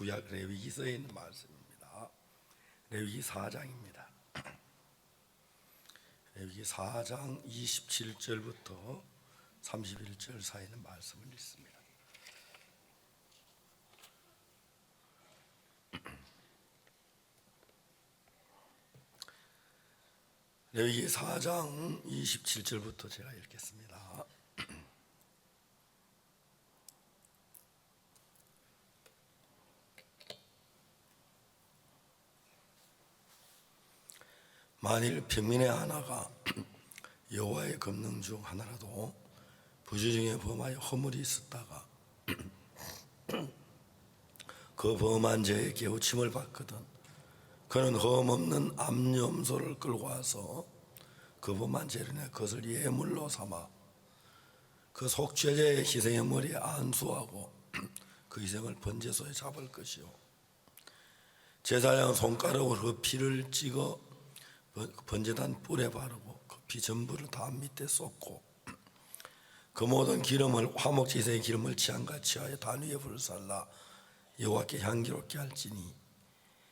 구약 레위기서에 있는 말씀입니다. 레위기 4장입니다. 레위기 4장 27절부터 31절 사이에 있는 말씀을 읽습니다. 레위기 4장 27절부터 제가 읽겠습니다. 만일 평민의 하나가 여호와의 검능 중 하나라도 부주 중에 범하여 허물이 있었다가 그 범한 죄에 깨우침을 받거든 그는 흠없는 암염소를 끌고 와서 그 범한 죄로 인해 그것을 예물로 삼아 그 속죄제의 희생의 머리에 안수하고 그 희생을 번제소에 잡을 것이요 제사장 손가락으로 그 피를 찍어 번제단 뿔에 바르고 그 피 전부를 단 밑에 쏟고 그 모든 기름을 화목제사의 기름을 취한같이 하여 단 위에 불을 살라 여호와께 향기롭게 할지니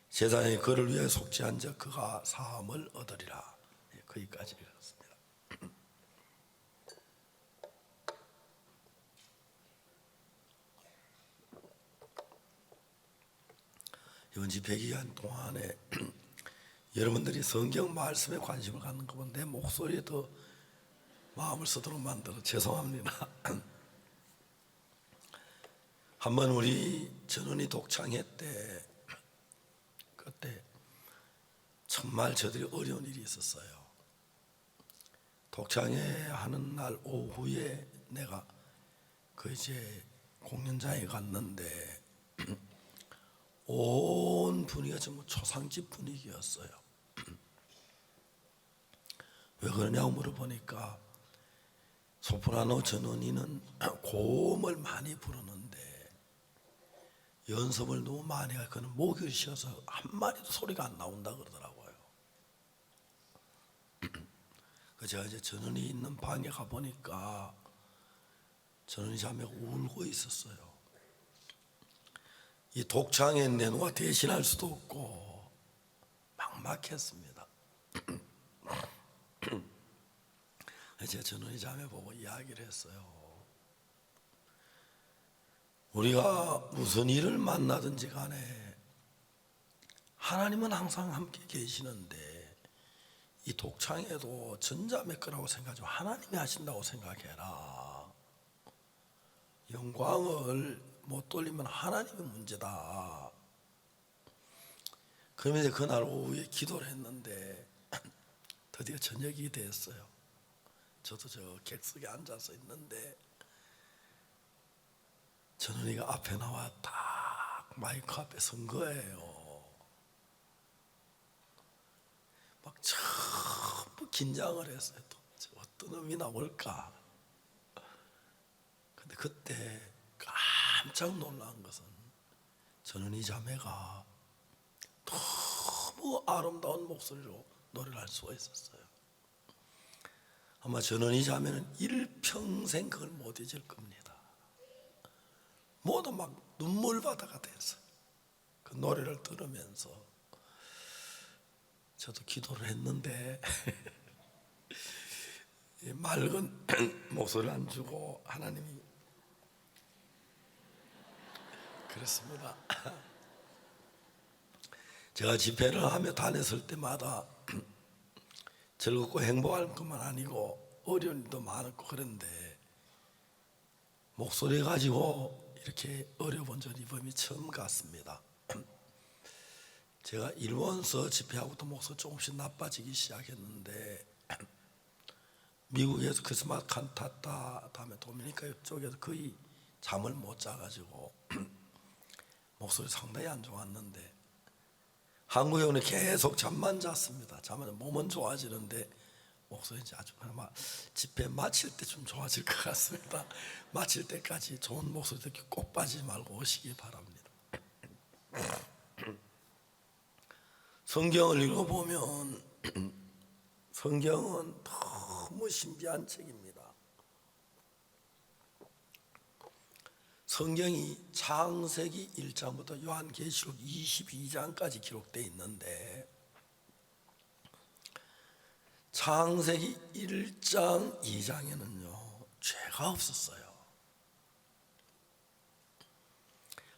제사장이 그를 위해 속죄한 자 그가 사함을 얻으리라. 거기까지 읽었습니다. 이번 집회 기간 동안에 여러분들이 성경 말씀에 관심을 갖는 거 보면 내 목소리에 더 마음을 쓰도록 만들어 죄송합니다. 한번 우리 전원이 독창회 때 그때 정말 저들이 어려운 일이 있었어요. 독창회 하는 날 오후에 내가 그 이제 공연장에 갔는데 온 분위기가 전부 초상집 분위기였어요. 왜 그러냐고 물어보니까 소프라노 전원이는 고음을 많이 부르는데 연습을 너무 많이 하고 그는 목이 쉬어서 한마디도 소리가 안 나온다 그러더라고요. 제가 이제 전원이 있는 방에 가보니까 전원이 자매가 울고 있었어요. 이 독창에 내 누가 대신할 수도 없고 막막했습니다. 제가 전원이 자매 보고 이야기를 했어요. 우리가 무슨 일을 만나든지 간에 하나님은 항상 함께 계시는데 이 독창에도 전자매 거라고 생각하지 하나님이 하신다고 생각해라. 영광을 못 돌리면 하나님의 문제다. 그러면 이제 그날 오후에 기도를 했는데 드디어 저녁이 됐어요. 저도 저 객석에 앉아서 있는데 전원이가 앞에 나와 딱 마이크 앞에 선 거예요. 막 전부 긴장을 했어요. 도대체 어떤 의미 나올까? 근데 그때 깜짝 놀란 것은 전원이 자매가 너무 아름다운 목소리로 노래를 할 수가 있었어요. 아마 전원이 자매는 일평생 그걸 못 잊을 겁니다. 모두 막 눈물바다가 됐어요. 그 노래를 들으면서 저도 기도를 했는데 맑은 목소리를 안 주고 하나님이 그렇습니다. 제가 집회를 하며 다녔을 때마다 즐겁고 행복할 것만 아니고 어려운 일도 많았고 그런데 목소리 가지고 이렇게 어려운 전 이번이 처음 같습니다. 제가 일본서 집회하고도 목소리 조금씩 나빠지기 시작했는데 미국에서 크리스마스 칸타타 다음에 도미니카 쪽에서 거의 잠을 못 자가지고 목소리 상당히 안 좋았는데 한국에 오늘 계속 잠만 잤습니다. 잠은 몸은 좋아지는데 목소리 이제 아주 아마 집회 마칠 때 좀 좋아질 것 같습니다. 마칠 때까지 좋은 목소리 듣기 꼭 빠지지 말고 오시기 바랍니다. 성경을 읽어보면 성경은 너무 신비한 책입니다. 성경이 창세기 1장부터 요한계시록 22장까지 기록되어 있는데 창세기 1장, 2장에는요 죄가 없었어요.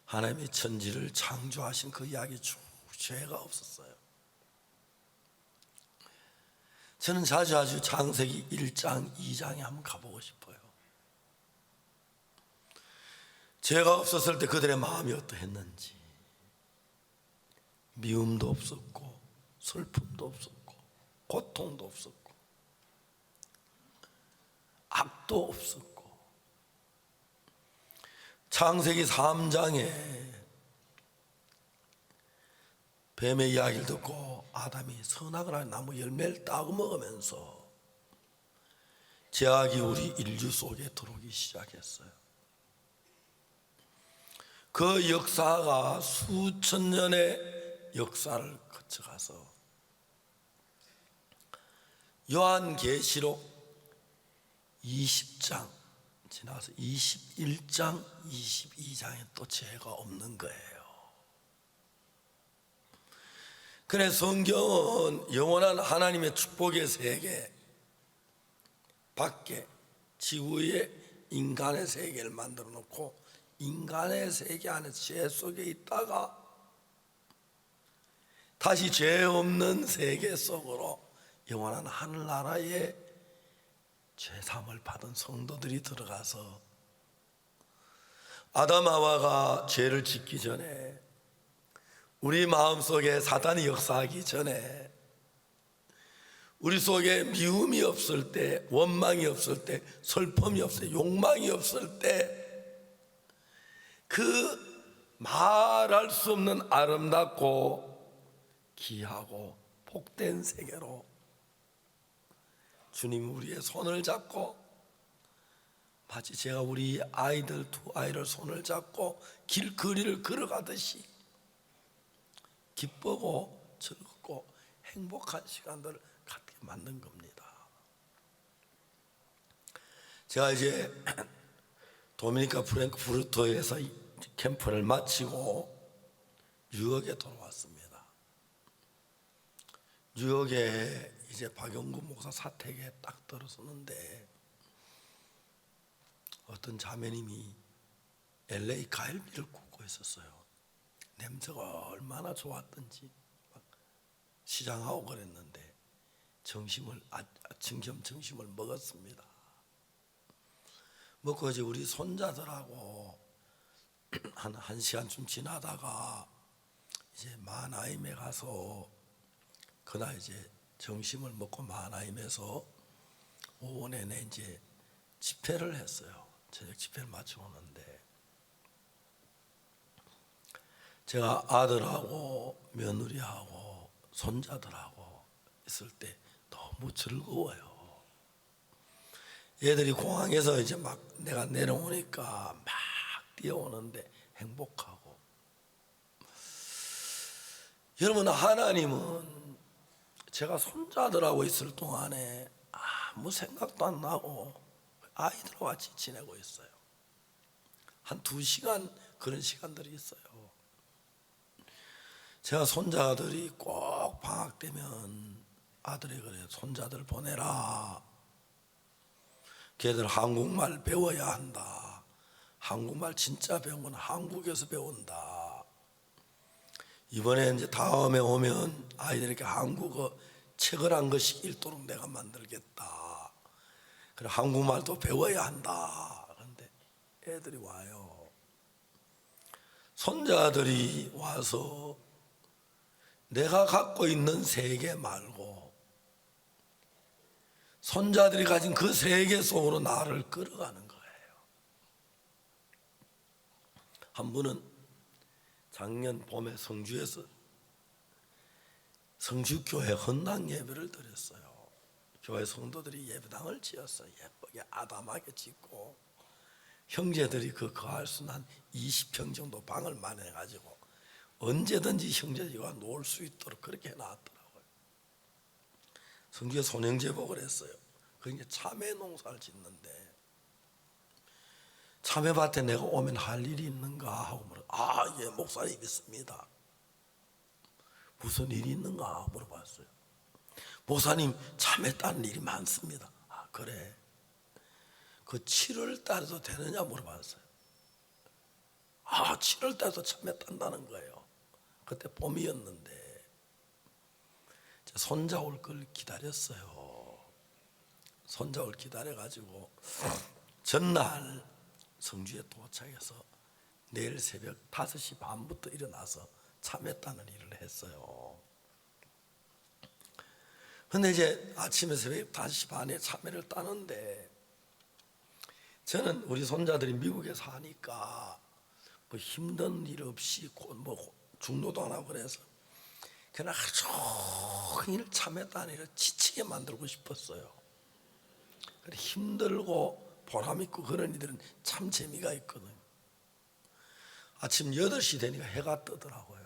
하나님이 천지를 창조하신 그 이야기 쭉 죄가 없었어요. 저는 자주 창세기 1장, 2장에 한번 가보고 싶어요. 죄가 없었을 때 그들의 마음이 어떠했는지. 미움도 없었고 슬픔도 없었고 고통도 없었고 악도 없었고. 창세기 3장에 뱀의 이야기를 듣고 아담이 선악을 하는 나무 열매를 따고 먹으면서 죄악이 우리 인류 속에 들어오기 시작했어요. 그 역사가 수천 년의 역사를 거쳐가서 요한계시록 20장 지나서 21장, 22장에 또 죄가 없는 거예요. 그래 성경은 영원한 하나님의 축복의 세계 밖에 지구에 인간의 세계를 만들어 놓고 인간의 세계 안에 죄 속에 있다가 다시 죄 없는 세계 속으로 영원한 하늘나라에 죄사함을 받은 성도들이 들어가서 아담 하와가 죄를 짓기 전에 우리 마음속에 사단이 역사하기 전에 우리 속에 미움이 없을 때, 원망이 없을 때, 슬픔이 없을 때, 욕망이 없을 때 그 말할 수 없는 아름답고 귀하고 복된 세계로 주님이 우리의 손을 잡고 마치 제가 우리 아이들 두 아이를 손을 잡고 길거리를 걸어가듯이 기쁘고 즐겁고 행복한 시간들을 갖게 만든 겁니다. 제가 이제 도미니카 프랑크푸르트에서 캠프를 마치고 뉴욕에 돌아왔습니다. 뉴욕에 이제 박영구 목사 사택에 딱 들어서는데 어떤 자매님이 LA 갈비를 굽고 있었어요. 냄새가 얼마나 좋았던지 막 시장하고 그랬는데 아침 겸 점심을 먹었습니다. 먹고 이제 우리 손자들하고 한 시간쯤 지나다가 이제 마나임에 가서 그날 이제 점심을 먹고 마나임에서 오후 내내 이제 집회를 했어요. 저녁 집회를 마치고 오는데 제가 아들하고 며느리하고 손자들하고 있을 때 너무 즐거워요. 얘들이 공항에서 이제 막 내가 내려오니까 막 뛰어오는데 행복하고. 여러분, 하나님은 제가 손자들하고 있을 동안에 아무 생각도 안 나고 아이들과 같이 지내고 있어요. 한 2시간 그런 시간들이 있어요. 제가 손자들이 꼭 방학 되면 아들이 그래요. 손자들 보내라. 걔들 한국말 배워야 한다. 한국말 진짜 배운 건 한국에서 배운다. 이번에 이제 다음에 오면 아이들에게 한국어 책을 한 권씩 읽도록 내가 만들겠다. 그래 한국말도 배워야 한다. 그런데 애들이 와요. 손자들이 와서 내가 갖고 있는 세계 말고 손자들이 가진 그 세계 속으로 나를 끌어가는 거예요. 한 분은 작년 봄에 성주에서 성주교회 헌당 예배를 드렸어요. 교회 성도들이 예배당을 지었어요. 예쁘게 아담하게 짓고 형제들이 그 거할 수 한 20평 정도 방을 마련해가지고 언제든지 형제들과 놀 수 있도록 그렇게 해놨더라고요. 성주에 손영제복을 했어요. 그 이제 참외 농사를 짓는데 참외밭에 내가 오면 할 일이 있는가 하고 물어. 예, 목사님 있습니다. 무슨 일이 있는가 물어봤어요. 목사님, 참외 따는 일이 많습니다. 그래. 그 7월 달에도 되느냐 물어봤어요. 7월 달에도 참외 딴다는 거예요. 그때 봄이었는데 제 손자 올 걸 기다렸어요. 손자 올 기다려가지고 전날 성주에 도착해서 내일 새벽 5시 반부터 일어나서 참외 따는 일을 했어요. 근데 이제 아침에 새벽 5시 반에 참외를 따는데, 저는 우리 손자들이 미국에 사니까 뭐 힘든 일 없이 뭐 중노도 안 하고 그래서 그냥 하루 종일 참외 따는 일을 지치게 만들고 싶었어요. 그래, 힘들고 보람있고 그런 일들은 참 재미가 있거든요. 아침 8시 되니까 해가 뜨더라고요.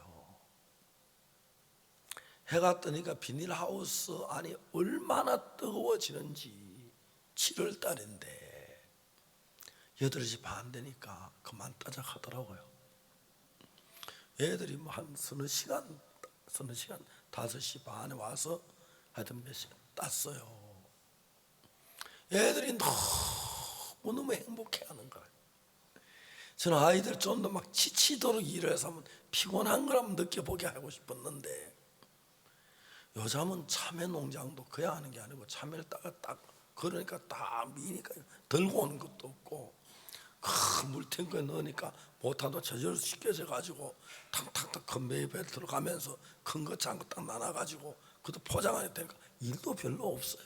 해가 뜨니까 비닐하우스 안이 얼마나 뜨거워지는지. 7월 달인데 8시 반 되니까 그만 따자 하더라고요. 애들이 뭐 한 서너 시간 5시 반에 와서 하여튼 몇 시간 땄어요. 애들이 너무 행복해하는 거예요. 저는 아이들 좀 더 막 지치도록 일을 해서 한번 피곤한 걸 한번 느껴보게 하고 싶었는데, 요즘은 참외 농장도 그냥 하는 게 아니고 참외를 딱 그러니까 딱 미니까 들고 오는 것도 없고, 큰 물탱크에 넣으니까 모타도 저절로 씻겨져 가지고 탁탁탁 컨베이어 벨트로 가면서 큰 거 작은 거 딱 나눠가지고 그것도 포장해야 되니까 일도 별로 없어요.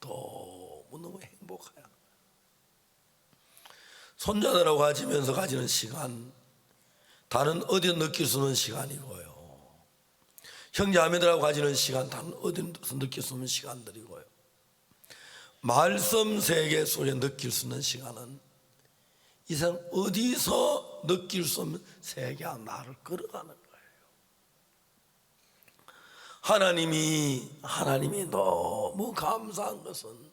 너무너무 행복해요. 손자들하고 가지면서 가지는 시간, 다른 어디 느낄 수 없는 시간이고요. 형제자매들하고 가지는 시간, 다른 어디서 느낄 수 없는 시간들이고요. 말씀 세계 속에 느낄 수 있는 시간은 이 세상 어디서 느낄 수 없는 세계가 나를 끌어가는 거예요. 하나님이 너무 감사한 것은,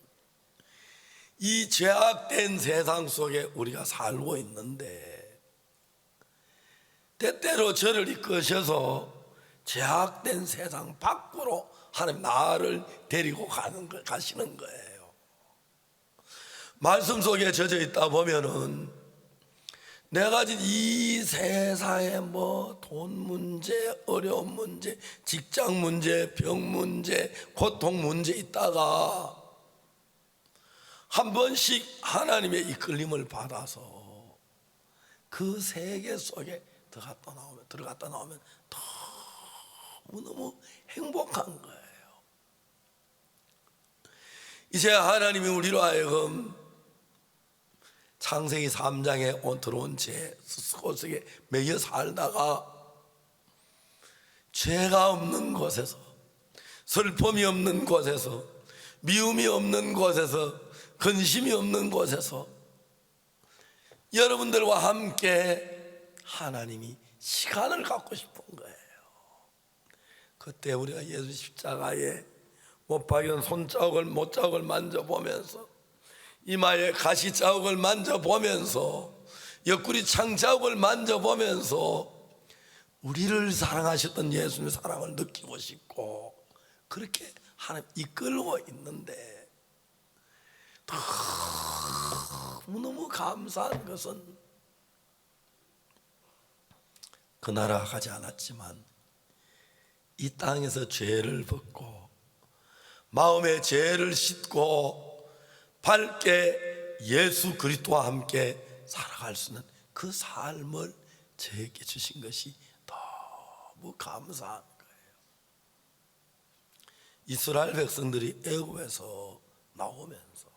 이 죄악된 세상 속에 우리가 살고 있는데 때때로 저를 이끄셔서 죄악된 세상 밖으로 하나님 나를 데리고 가시는 거예요. 말씀 속에 젖어 있다 보면은 내가 가진 이 세상에 뭐 돈 문제, 어려운 문제, 직장 문제, 병 문제, 고통 문제 있다가 한 번씩 하나님의 이끌림을 받아서 그 세계 속에 들어갔다 나오면 너무너무 행복한 거예요. 이제 하나님이 우리로 하여금 창세기 3장에 들어온 죄 속에 매여 살다가 죄가 없는 곳에서, 슬픔이 없는 곳에서, 미움이 없는 곳에서, 근심이 없는 곳에서 여러분들과 함께 하나님이 시간을 갖고 싶은 거예요. 그때 우리가 예수 십자가에 못 박은 손자국을 못자국을 만져보면서, 이마에 가시자국을 만져보면서, 옆구리 창자국을 만져보면서 우리를 사랑하셨던 예수님의 사랑을 느끼고 싶고, 그렇게 하나님 이끌고 있는데, 너무 감사한 것은 그 나라 가지 않았지만 이 땅에서 죄를 벗고 마음의 죄를 씻고 밝게 예수 그리스도와 함께 살아갈 수 있는 그 삶을 저에게 주신 것이 너무 감사한 거예요. 이스라엘 백성들이 애굽에서 나오면서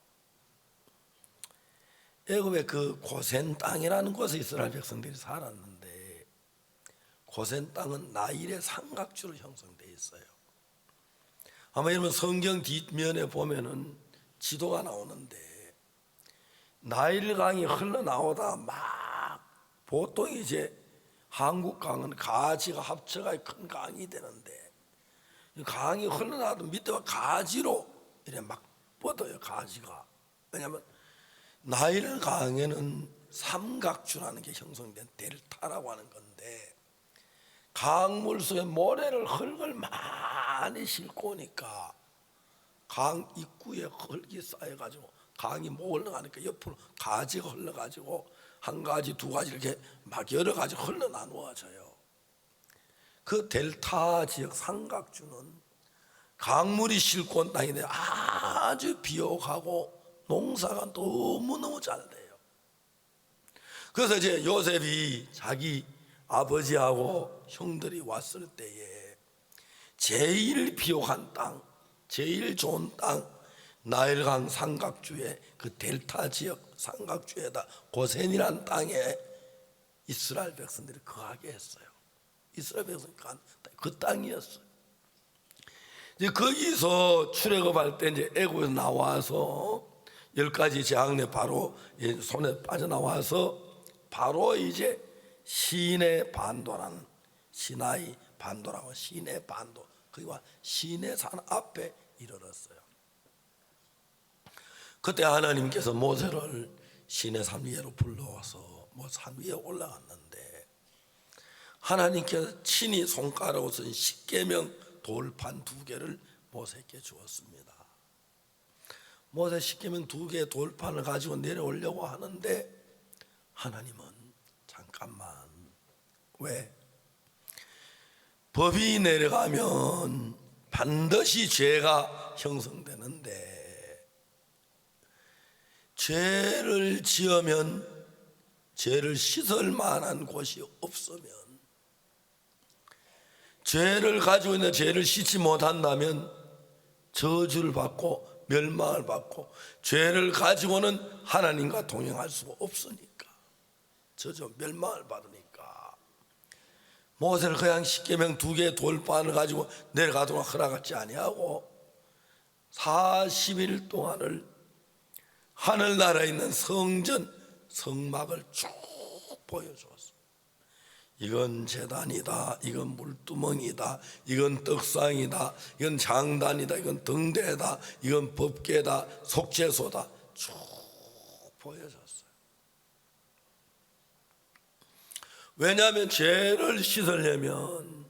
애굽의 그 고센 땅이라는 곳에 이스라엘 백성들이 살았는데, 고센 땅은 나일의 삼각주로 형성되어 있어요. 아마 여러분 성경 뒷면에 보면은 지도가 나오는데, 나일강이 흘러나오다 막, 보통 이제 한국 강은 가지가 합쳐가 큰 강이 되는데, 강이 흘러나도 밑에가 가지로 이렇게 막 뻗어요. 가지가. 왜냐하면 나일강에는 삼각주라는 게 형성된 델타라고 하는 건데, 강물 속에 모래를 흙을 많이 싣고 오니까 강 입구에 흙이 쌓여가지고 강이 못 흘러가니까 옆으로 가지가 흘러가지고 한 가지 두 가지 이렇게 막 여러 가지 흘러 나누어져요. 그 델타 지역 삼각주는 강물이 싣고 온 땅인데 아주 비옥하고 농사가 너무너무 잘 돼요. 그래서 이제 요셉이 자기 아버지하고 형들이 왔을 때에 제일 비옥한 땅, 제일 좋은 땅, 나일강 삼각주의 그 델타 지역 삼각주에다 고센이라는 땅에 이스라엘 백성들이 거하게 했어요. 이스라엘 백성이 그 땅이었어요. 이제 거기서 출애굽할 때 이제 애굽에서 나와서 10가지 재앙내 바로 손에 빠져나와서 바로 이제 시내 반도라는, 시나이 반도라고, 시내 반도, 거기와 시내산 앞에 이르렀어요. 그때 하나님께서 모세를 시내산 위로 불러와서 산 위에 올라갔는데, 하나님께서 친히 손가락으로 쓴 십계명 돌판 2개를 모세에게 주었습니다. 모세 십계명 2개의 돌판을 가지고 내려오려고 하는데 하나님은 잠깐만, 왜? 법이 내려가면 반드시 죄가 형성되는데, 죄를 지으면 죄를 씻을 만한 곳이 없으면, 죄를 가지고 있는 죄를 씻지 못한다면 저주를 받고 멸망을 받고, 죄를 가지고는 하나님과 동행할 수가 없으니까, 저주 멸망을 받으니까 모세를 그냥 십계명 2개의 돌판을 가지고 내려가도록 허락하지 아니하고 40일 동안을 하늘나라에 있는 성전 성막을 쭉 보여줬어요. 이건 제단이다, 이건 물두멍이다, 이건 떡상이다, 이건 장단이다, 이건 등대다, 이건 법궤다, 속죄소다, 쭉 보여줬어요. 왜냐하면 죄를 씻으려면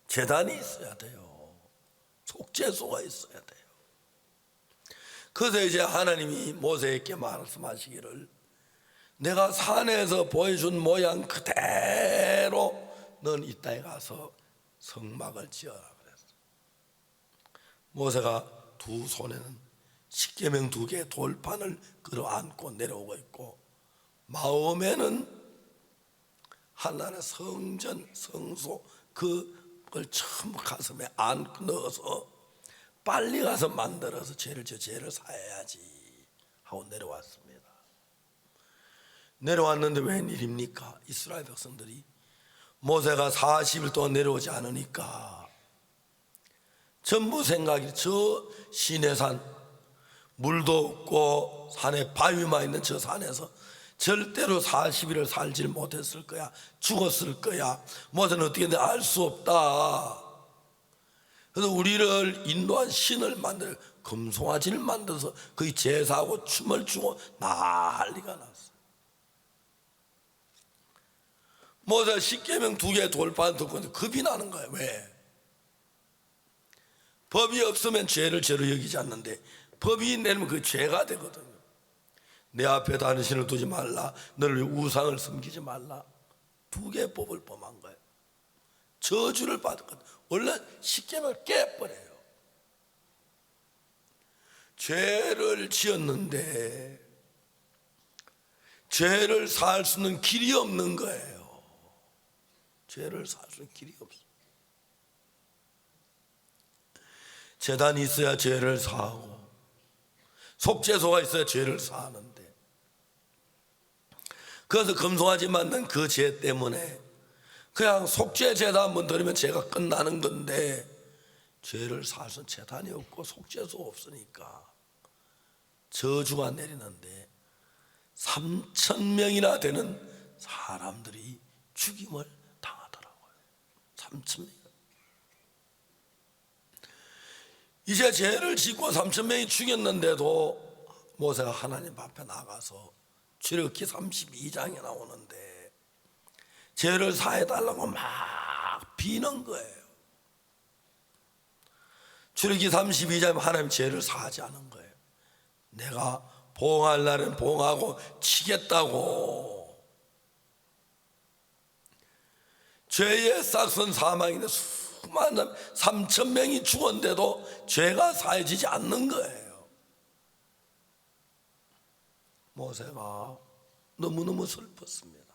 제단이 있어야 돼요. 속죄소가 있어야 돼요. 그래서 이제 하나님이 모세에게 말씀하시기를, 내가 산에서 보여준 모양 그대로 넌 이 땅에 가서 성막을 지어라 그랬어요. 모세가 두 손에는 십계명 2개의 돌판을 끌어안고 내려오고 있고, 마음에는 하나님의 성전 성소 그걸 처음 가슴에 안고 넣어서 빨리 가서 만들어서 죄를 사야지 하고 내려왔습니다. 내려왔는데 웬일입니까? 이스라엘 백성들이 모세가 40일 동안 내려오지 않으니까 전부 생각이, 저 시내산 물도 없고 산에 바위만 있는 저 산에서 절대로 40일을 살지 못했을 거야, 죽었을 거야. 모세는 어떻게 했는지 알 수 없다. 그래서 우리를 인도한 신을 만들어 금송아지를 만들어서 거기 제사하고 춤을 추고 난리가 났어. 모세가 십계명 2개 돌판 듣고 겁이 나는 거야. 왜? 법이 없으면 죄를 죄로 여기지 않는데 법이 내리면 그 죄가 되거든요. 내 앞에 다른 신을 두지 말라, 너를 우상을 섬기지 말라, 2개의 법을 범한 거예요. 저주를 받았거든. 원래 십계명을 깨버려요. 죄를 지었는데 죄를 살 수 있는 길이 없는 거예요. 죄를 살 수 있는 길이 없어. 제단이 있어야 죄를 사하고 속죄소가 있어야 죄를 사하는데, 그래서 금송아지 만든 그 죄 때문에 그냥 속죄 제단 한번 드리면 죄가 끝나는 건데, 죄를 살 수 있는 제단이 없고 속죄소 없으니까 저주가 내리는데 3,000명이나 되는 사람들이 죽임을 당하더라고요. 3,000명. 이제 죄를 짓고 3,000명이 죽였는데도 모세가 하나님 앞에 나가서 출애굽기 32장에 나오는데 죄를 사해달라고 막 비는 거예요. 출애굽기 32장에 하나님 죄를 사하지 않은 거예요. 내가 보응할 날은 보응하고 치겠다고. 죄의 싹선 사망인데 수많은 3,000명이 죽었는데도 죄가 사해지지 않는 거예요. 모세가 너무너무 슬펐습니다.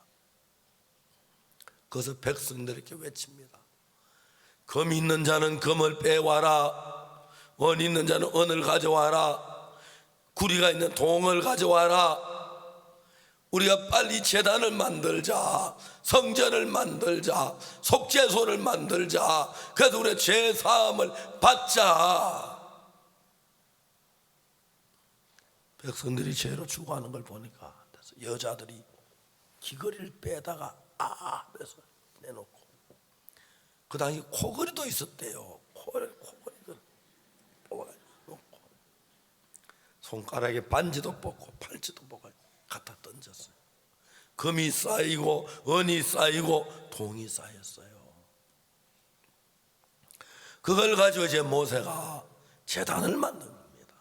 그래서 백성들에게 외칩니다. 금 있는 자는 금을 빼와라, 원 있는 자는 원을 가져와라, 구리가 있는 동을 가져와라. 우리가 빨리 제단을 만들자, 성전을 만들자, 속죄소를 만들자. 그래서 우리가 죄사함을 받자. 백성들이 죄로 죽어가는 걸 보니까 여자들이 귀걸이를 빼다가 그래서 내놓고, 그 당시 코걸이도 있었대요. 코걸이를 뽑아가지고 놓고, 손가락에 반지도 뽑고 팔찌도 뽑고 갖다 던졌어요. 금이 쌓이고 은이 쌓이고 동이 쌓였어요. 그걸 가지고 이제 모세가 제단을 만든 겁니다.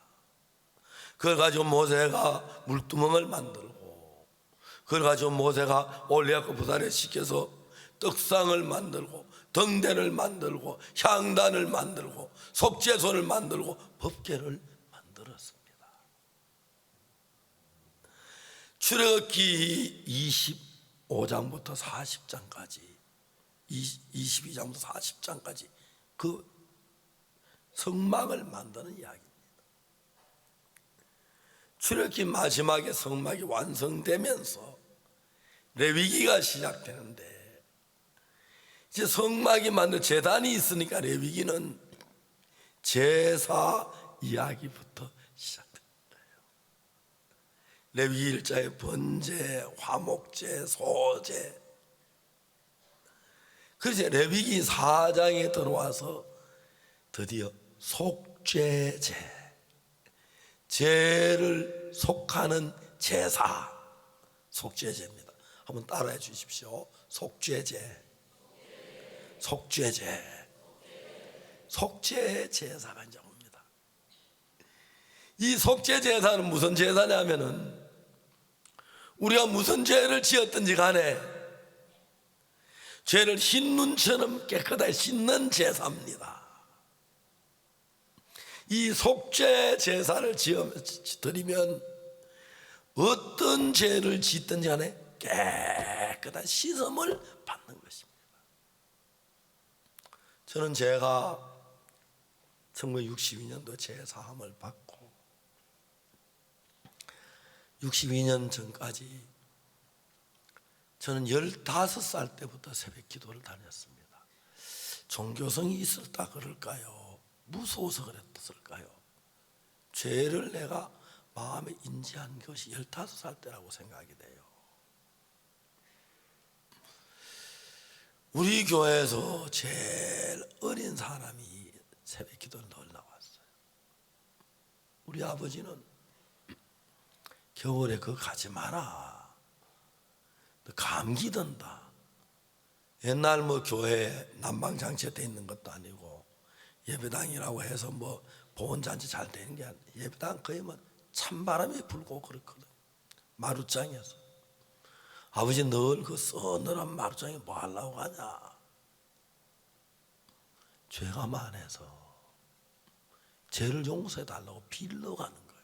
그걸 가지고 모세가 물두멍을 만들고, 그걸 가지고 모세가 올리아크 부산에 시켜서 떡상을 만들고, 등대를 만들고, 향단을 만들고, 속죄소를 만들고, 법궤를 만들었습니다. 출애굽기 25장부터 40장까지 22장부터 40장까지 그 성막을 만드는 이야기입니다. 출애굽기 마지막에 성막이 완성되면서 레위기가 시작되는데, 이제 성막이 만든 제단이 있으니까 레위기는 제사 이야기부터 시작됩니다. 레위기 1장에 번제, 화목제, 소제. 그래서 레위기 4장에 들어와서 드디어 속죄제, 죄를 속하는 제사, 속죄제입니다. 한번 따라해 주십시오. 속죄제, 속죄제, 속죄 제사가 이제 옵니다. 이 속죄 제사는 무슨 제사냐면은, 우리가 무슨 죄를 지었든지 간에 죄를 흰 눈처럼 깨끗하게 씻는 제사입니다. 이 속죄 제사를 드리면 어떤 죄를 짓든지 간에 깨끗한 씻음을 받는 것입니다. 저는 제가 1962년도 제사함을 받고 62년 전까지 저는 15살 때부터 새벽 기도를 다녔습니다. 종교성이 있었다 그럴까요? 무서워서 그랬을까요? 죄를 내가 마음에 인지한 것이 15살 때라고 생각이 돼요. 우리 교회에서 제일 어린 사람이 새벽 기도를 늘 나왔어요. 우리 아버지는 겨울에 그거 가지 마라, 감기 든다. 옛날 뭐 교회 난방장치에 돼 있는 것도 아니고 예배당이라고 해서 뭐 보온장치 잘 되는 게 아니에요. 예배당 거의 뭐 찬바람이 불고 그렇거든. 마루장에서 아버지 늘 그 서늘한 마루장에 뭐 하려고 가냐. 죄가 많아서 죄를 용서해 달라고 빌러 가는 거예요.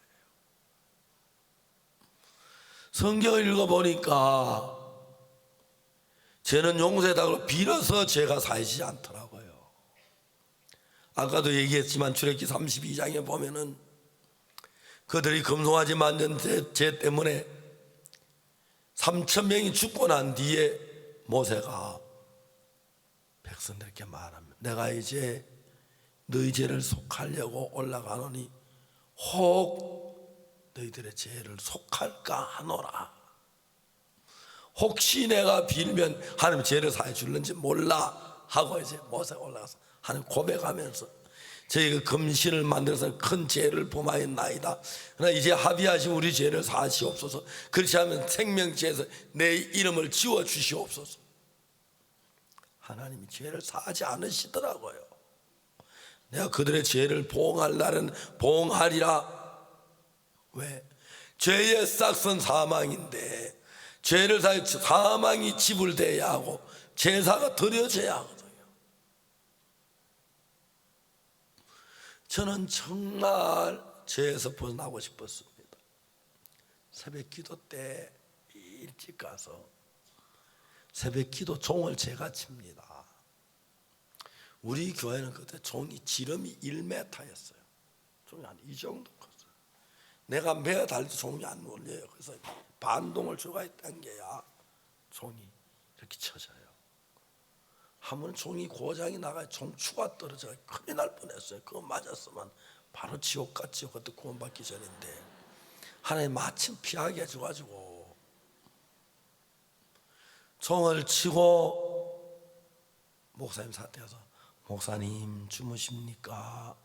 성경을 읽어보니까 죄는 용서해 달라고 빌어서 죄가 사해지지 않더라고요. 아까도 얘기했지만 출애굽기 32장에 보면은 그들이 금송아지 만든 죄 때문에 3,000명이 죽고 난 뒤에 모세가 백성들에게 말합니다. 내가 이제 너희 죄를 속하려고 올라가노니 혹 너희들의 죄를 속할까 하노라. 혹시 내가 빌면 하나님 죄를 사해 줄는지 몰라 하고 이제 모세가 올라가서 하나님 고백하면서 저희가 금신을 만들어서 큰 죄를 범하였나이다. 그러나 이제 합의하신 우리 죄를 사하시옵소서. 그렇지 않으면 생명지에서 내 이름을 지워 주시옵소서. 하나님이 죄를 사하지 않으시더라고요. 내가 그들의 죄를 보응할 날은 보응하리라. 왜? 죄의 싹은 사망인데 죄를 사해 사망이 지불돼야 하고 제사가 드려져야 하거든요. 저는 정말 죄에서 벗어나고 싶었습니다. 새벽 기도 때 일찍 가서 새벽 기도 종을 제가 칩니다. 우리 교회는 그때 종이 지름이 1m였어요. 종이 한 이 정도 컸어요. 내가 매어 달도 종이 안 올려요. 그래서 반동을 주가에 당겨야 종이 이렇게 쳐져요. 한 번 종이 고장이 나가 종추가 떨어져 큰일 날 뻔했어요. 그거 맞았으면 바로 지옥 갔지요. 그때 구원받기 전인데 하나님 마침 피하게 해줘가지고 종을 치고 목사님 사태 가서 목사님 주무십니까?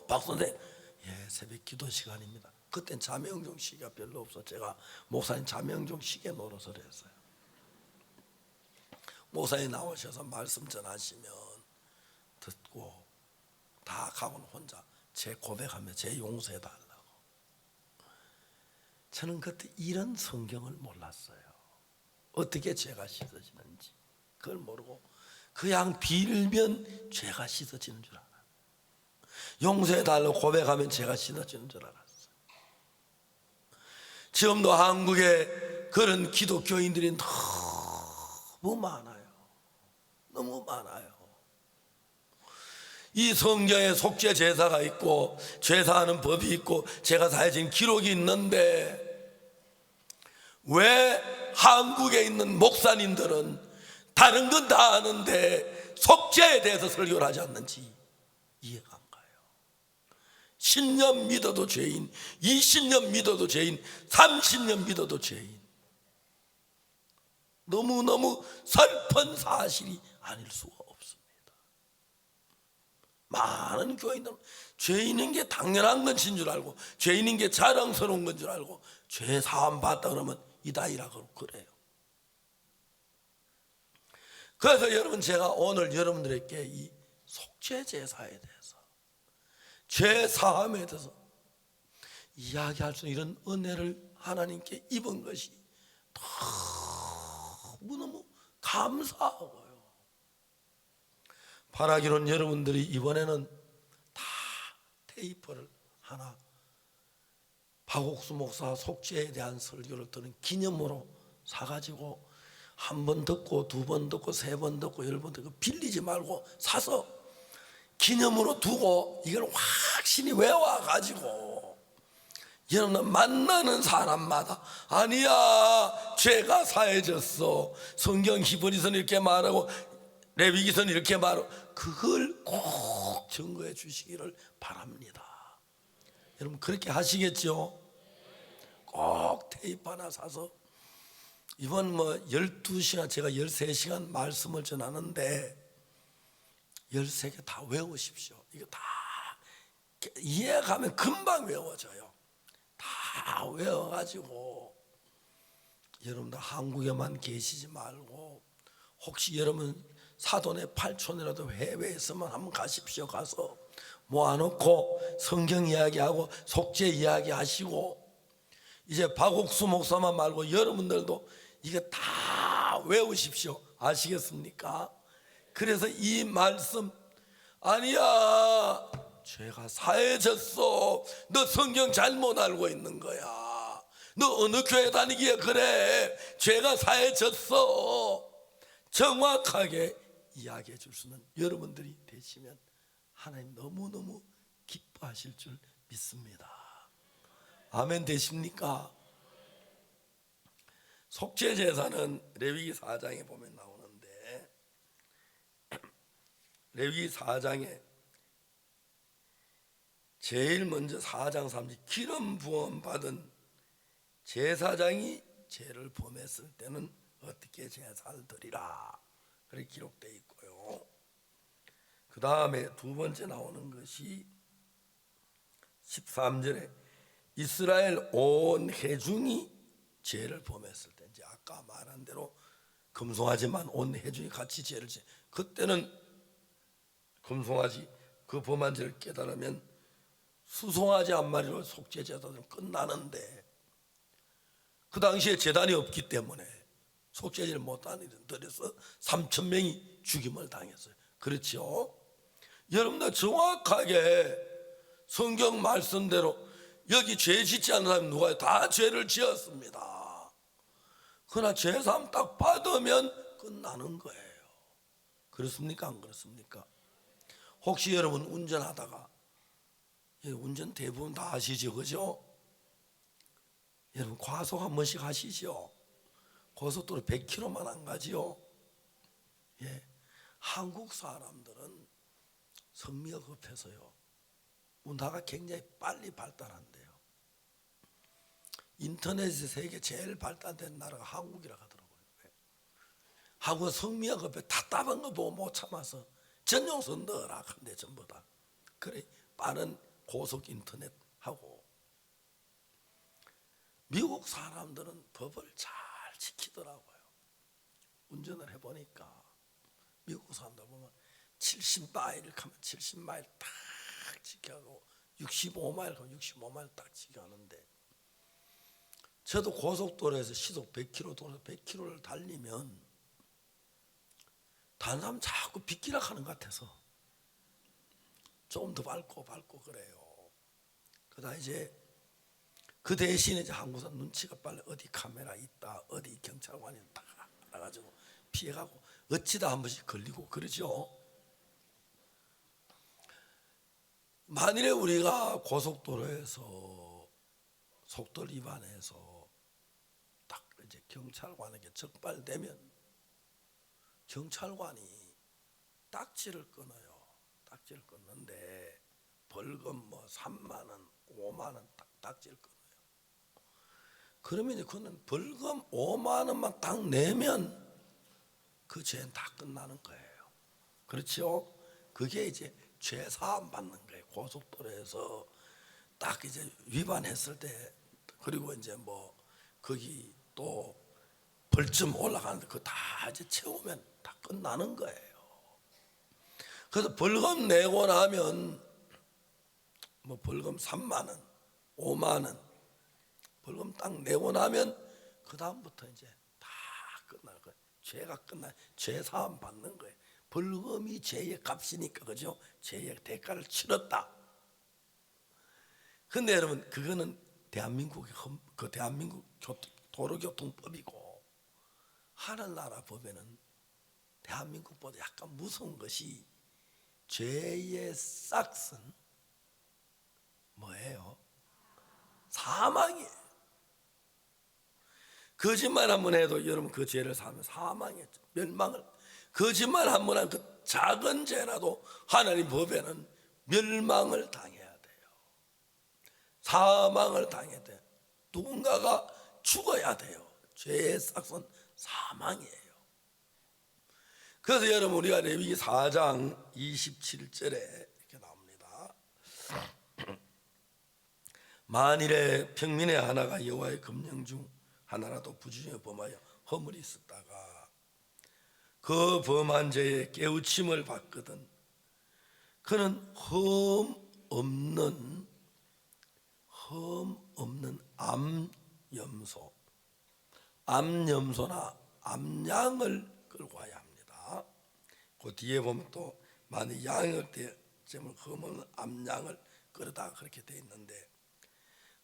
박선생, 예, 새벽 기도 시간입니다. 그땐 자명종 시기가 별로 없어. 제가 목사님 자명종 시기에 노릇을 했어요. 목사님 나오셔서 말씀 전하시면 듣고 다 가고는 혼자 제 고백하며 제 용서해 달라고. 저는 그때 이런 성경을 몰랐어요. 어떻게 죄가 씻어지는지 그걸 모르고 그냥 빌면 죄가 씻어지는 줄 알아요. 용서해 달라고 고백하면 죄가 씻어지는 줄 알았어요. 지금도 한국에 그런 기독교인들이 너무 많아요. 너무 많아요. 이 성경에 속죄 제사가 있고 죄사하는 법이 있고 죄가 사해진 기록이 있는데 왜 한국에 있는 목사님들은 다른 건 다 아는데 속죄에 대해서 설교를 하지 않는지 이해가 안 가요. 10년 믿어도 죄인, 20년 믿어도 죄인, 30년 믿어도 죄인. 너무너무 슬픈 사실이 아닐 수가 없습니다. 많은 교인들은 죄인인 게 당연한 것인 줄 알고 죄인인 게 자랑스러운 건 줄 알고 죄 사함 받다 그러면 이다이라고 그래요. 그래서 여러분, 제가 오늘 여러분들에게 이 속죄 제사에 대해서 죄 사함에 대해서 이야기할 수 있는 이런 은혜를 하나님께 입은 것이 너무너무 감사하고요. 바라기로는 여러분들이 이번에는 다 테이프를 하나 박옥수 목사 속죄에 대한 설교를 들은 기념으로 사가지고 한 번 듣고 두 번 듣고 세 번 듣고 10번 듣고 빌리지 말고 사서 기념으로 두고 이걸 확실히 외워가지고 여러분 만나는 사람마다 아니야 죄가 사해졌어, 성경 히브리서는 이렇게 말하고 레위기서는 이렇게 말하고 그걸 꼭 증거해 주시기를 바랍니다. 여러분 그렇게 하시겠죠? 꼭 테이프 하나 사서 이번 12시간 제가 13시간 말씀을 전하는데 13개 다 외우십시오. 이거 다 이해가면 금방 외워져요. 다 외워가지고 여러분들 한국에만 계시지 말고 혹시 여러분 사돈의 팔촌이라도 해외에 있으면 한번 가십시오. 가서 모아놓고 성경 이야기하고 속죄 이야기하시고 이제 박옥수 목사만 말고 여러분들도 이거 다 외우십시오. 아시겠습니까? 그래서 이 말씀 아니야 죄가 사해졌어, 너 성경 잘못 알고 있는 거야, 너 어느 교회 다니기에 그래, 죄가 사해졌어, 정확하게 이야기해 줄 수 있는 여러분들이 되시면 하나님 너무너무 기뻐하실 줄 믿습니다. 아멘 되십니까? 속죄 제사는 레위기 4장에 보면 나오는데 레위기 4장에 제일 먼저 4장 3절 기름 부음 받은 제사장이 죄를 범했을 때는 어떻게 제사를 드리라 그렇게 기록되어 있고요. 그 다음에 두 번째 나오는 것이 13절에 이스라엘 온 회중이 죄를 범했을 때, 이제 아까 말한 대로 금송아지만 온 회중이 같이 죄를 지, 그때는 금송아지 그 범한 죄를 깨달으면 수송아지 한 마리로 속죄 제단은 끝나는데, 그 당시에 제단이 없기 때문에 속죄제를 못하는 들에서 3,000명이 죽임을 당했어요. 그렇죠? 여러분들 정확하게 성경 말씀대로 여기 죄 짓지 않는 사람이 누가요? 다 죄를 지었습니다. 그러나 죄사함 딱 받으면 끝나는 거예요. 그렇습니까? 안 그렇습니까? 혹시 여러분 운전하다가, 운전 대부분 다 아시죠? 그죠? 여러분 과속 한 번씩 하시죠? 고속도로 100km만 안 가지요? 예. 한국 사람들은 성미가 급해서요, 문화가 굉장히 빨리 발달한대요. 인터넷이 세계 제일 발달된 나라가 한국이라 하더라고요. 한국은 성미가 급해 답답한 거 보고 못 참아서 전용선 넣으라 한대, 전부 다. 그래 빠른 고속 인터넷 하고. 미국 사람들은 법을 잘 지키더라고요. 운전을 해보니까 미국 사람들 보면 70마일 가면 70마일 딱 지켜가고 65마일 가면 65마일 딱 지켜가는데, 저도 고속도로에서 시속 100km 도로에서 100km를 달리면 다른 사람 자꾸 비키라 하는 것 같아서 조금 더 밟고 그래요. 그러다 이제 그 대신에 이제 한국 사람 눈치가 빨리 어디 카메라 있다, 어디 경찰관이 다 알아가지고 피해가고 어찌다 한 번씩 걸리고 그러죠. 만일에 우리가 고속도로에서 속도를 위반해서 딱 이제 경찰관에게 적발되면 경찰관이 딱지를 끊어요. 딱지를 끊는데 벌금 뭐 3만 원, 5만 원 딱지를 끊어요. 그러면 이제 그는 벌금 5만 원만 딱 내면 그 죄는 다 끝나는 거예요. 그렇죠? 그게 이제 죄 사함 받는 거예요. 고속도로에서 딱 이제 위반했을 때, 그리고 이제 뭐 거기 또 벌점 올라가는데 그거 다 이제 채우면 다 끝나는 거예요. 그래서 벌금 내고 나면 뭐 벌금 3만 원, 5만 원 벌금 딱 내고 나면 그 다음부터 이제 다 끝나는 거예요. 죄가 끝나, 죄 사함 받는 거예요. 벌금이 죄의 값이니까, 그죠? 죄의 대가를 치렀다. 근데 여러분 그거는 대한민국 도로교통법이고, 하늘나라 법에는 대한민국보다 약간 무서운 것이 죄의 싹은 뭐예요? 사망이에요. 거짓말 한 번 해도 여러분 그 죄를 사면 사망했죠. 멸망을. 거짓말 한 번 한 그 작은 죄라도 하나님 법에는 멸망을 당해야 돼요. 사망을 당해야 돼요. 누군가가 죽어야 돼요. 죄의 싹은 사망이에요. 그래서 여러분 우리가 레위기 4장 27절에 이렇게 나옵니다. 만일에 평민의 하나가 여호와의 금령 중 하나라도 부주의에 범하여 허물이 있었다가 그 범한 죄에 깨우침을 받거든 그는 흠 없는 암염소나 암양을 끌고 와야 합니다. 그 뒤에 보면 또 만일 양을 때쯤을 흠 없는 암양을 끌어다 그렇게 돼 있는데,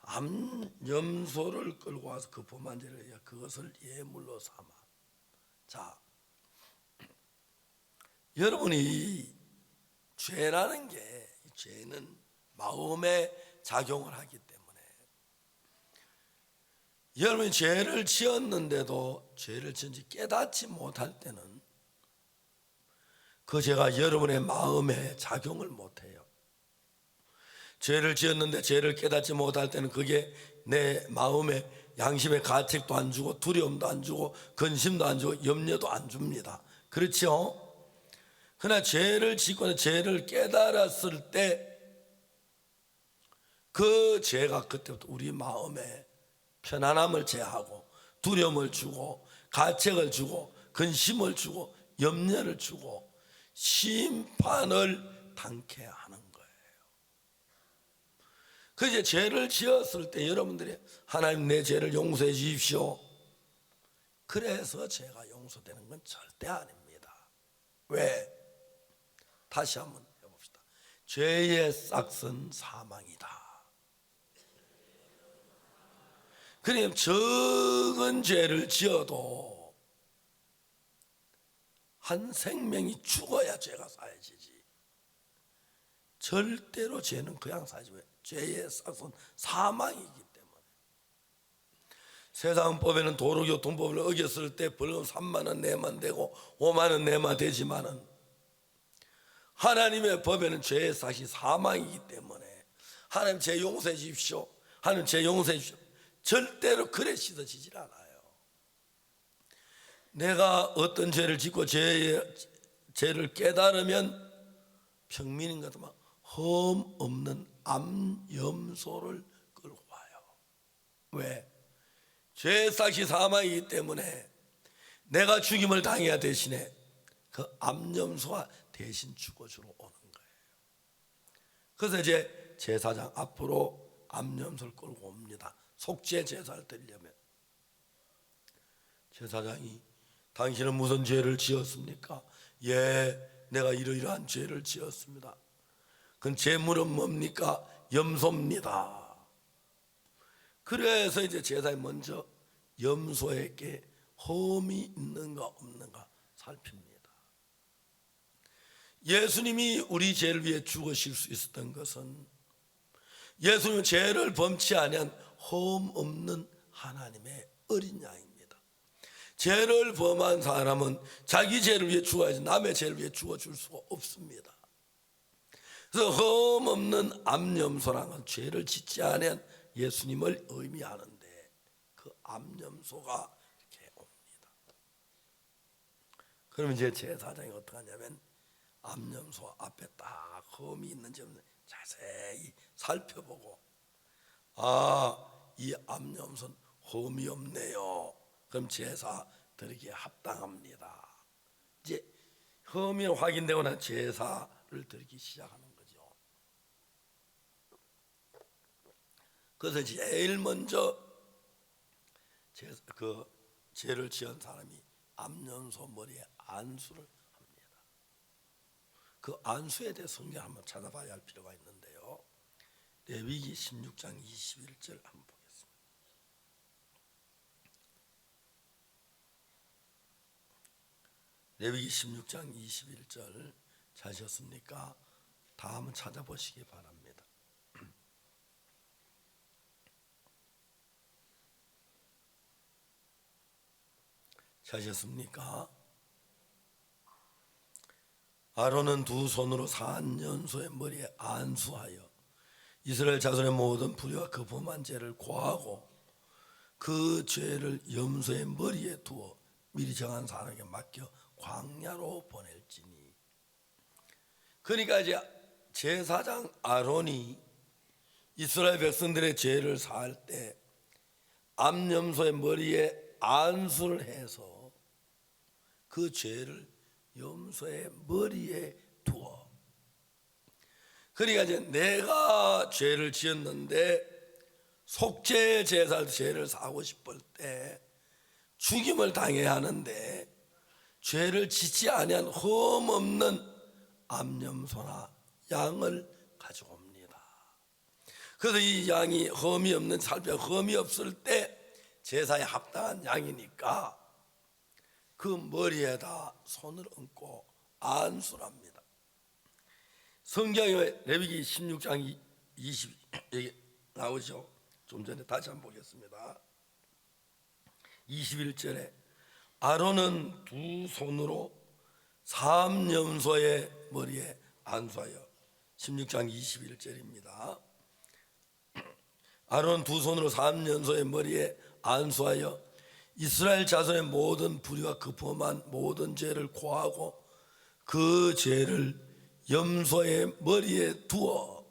암염소를 끌고 와서 그 범한 죄를 그것을 예물로 삼아. 자, 여러분이 죄라는 게, 죄는 마음에 작용을 하기 때문에 여러분이 죄를 지었는데도 죄를 지은지 깨닫지 못할 때는 그 죄가 여러분의 마음에 작용을 못해요. 죄를 지었는데 죄를 깨닫지 못할 때는 그게 내 마음에 양심의 가책도 안 주고 두려움도 안 주고 근심도 안 주고 염려도 안 줍니다. 그렇죠? 그러나 죄를 짓고 죄를 깨달았을 때 그 죄가 그때부터 우리 마음에 편안함을 제하고 두려움을 주고 가책을 주고 근심을 주고 염려를 주고 심판을 당케 하는 거예요. 그 이제 죄를 지었을 때 여러분들이 하나님 내 죄를 용서해 주십시오. 그래서 죄가 용서되는 건 절대 아닙니다. 왜? 다시 한번 해봅시다. 죄의 싹은 사망이다. 그러니까 적은 죄를 지어도 한 생명이 죽어야 죄가 사해지지. 절대로 죄는 그냥 사지. 왜? 죄의 싹은 사망이기 때문에. 세상 법에는 도로교통법을 어겼을 때 벌금 3만 원 내만 되고 5만 원 내만 되지만은 하나님의 법에는 죄의 싹이 사망이기 때문에 하나님 죄 용서해 주십시오. 하나님 죄 용서해 주십시오. 절대로 그래 씻어지질 않아요. 내가 어떤 죄를 짓고 죄를 깨달으면 평민인 것 같으면 흠 없는 암염소를 끌고 와요. 왜? 죄의 싹이 사망이기 때문에 내가 죽임을 당해야 대신에 그 암염소가 대신 죽어주러 오는 거예요. 그래서 이제 제사장 앞으로 암염소를 끌고 옵니다. 속죄 제사를 드리려면 제사장이 당신은 무슨 죄를 지었습니까? 예, 내가 이러이러한 죄를 지었습니다. 그 제물은 뭡니까? 염소입니다. 그래서 이제 제사에 먼저 염소에게 흠이 있는가 없는가 살핍니다. 예수님이 우리 죄를 위해 죽으실 수 있었던 것은 예수님은 죄를 범치 아니한 흠 없는 하나님의 어린 양입니다. 죄를 범한 사람은 자기 죄를 위해 죽어야지 남의 죄를 위해 죽어줄 수가 없습니다. 그래서 흠 없는 암염소라는 건 죄를 짓지 않은 예수님을 의미하는데 그 암염소가 이렇게 옵니다. 그러면 이제 제사장이 어떻게 하냐면 암염소 앞에 딱 흠이 있는지 없는지 자세히 살펴보고 이 암염소는 흠이 없네요. 그럼 제사 드리기에 합당합니다. 이제 흠이 확인되고 난 제사를 드리기 시작하는 거죠. 그래서 제일 먼저 그 죄를 지은 사람이 암염소 머리에 안수를 합니다. 그 안수에 대해 성경 한번 찾아봐야 할 필요가 있는데요. 레위기 16장 21절 한번 보겠습니다. 레위기 16장 21절 찾으셨습니까? 다 한번 찾아보시기 바랍니다. 찾으셨습니까? 아론은 두 손으로 산연소의 머리에 안수하여 이스라엘 자손의 모든 불의와 그 범한 죄를 고하고 그 죄를 염소의 머리에 두어 미리 정한 사람에게 맡겨 광야로 보낼지니. 그러니까 이제 제사장 아론이 이스라엘 백성들의 죄를 사할 때 암염소의 머리에 안수를 해서 그 죄를 염소의 머리에 두어. 그러니까 이제 내가 죄를 지었는데 속죄 제사 죄를 사고 싶을 때 죽임을 당해야 하는데 죄를 짓지 아니한 흠 없는 암염소나 양을 가지고 옵니다. 그래서 이 양이 흠이 없는 살펴 흠이 없을 때 제사에 합당한 양이니까 그 머리에다 손을 얹고 안수를 합니다. 성경에 레위기 16장 20 여기 나오죠. 좀 전에 다시 한번 보겠습니다. 21절에 아론은 두 손으로 삼염소의 머리에 안수하여 16장 21절입니다. 아론은 두 손으로 삼염소의 머리에 안수하여 이스라엘 자손의 모든 불의와 그 범한 모든 죄를 고하고 그 죄를 염소의 머리에 두어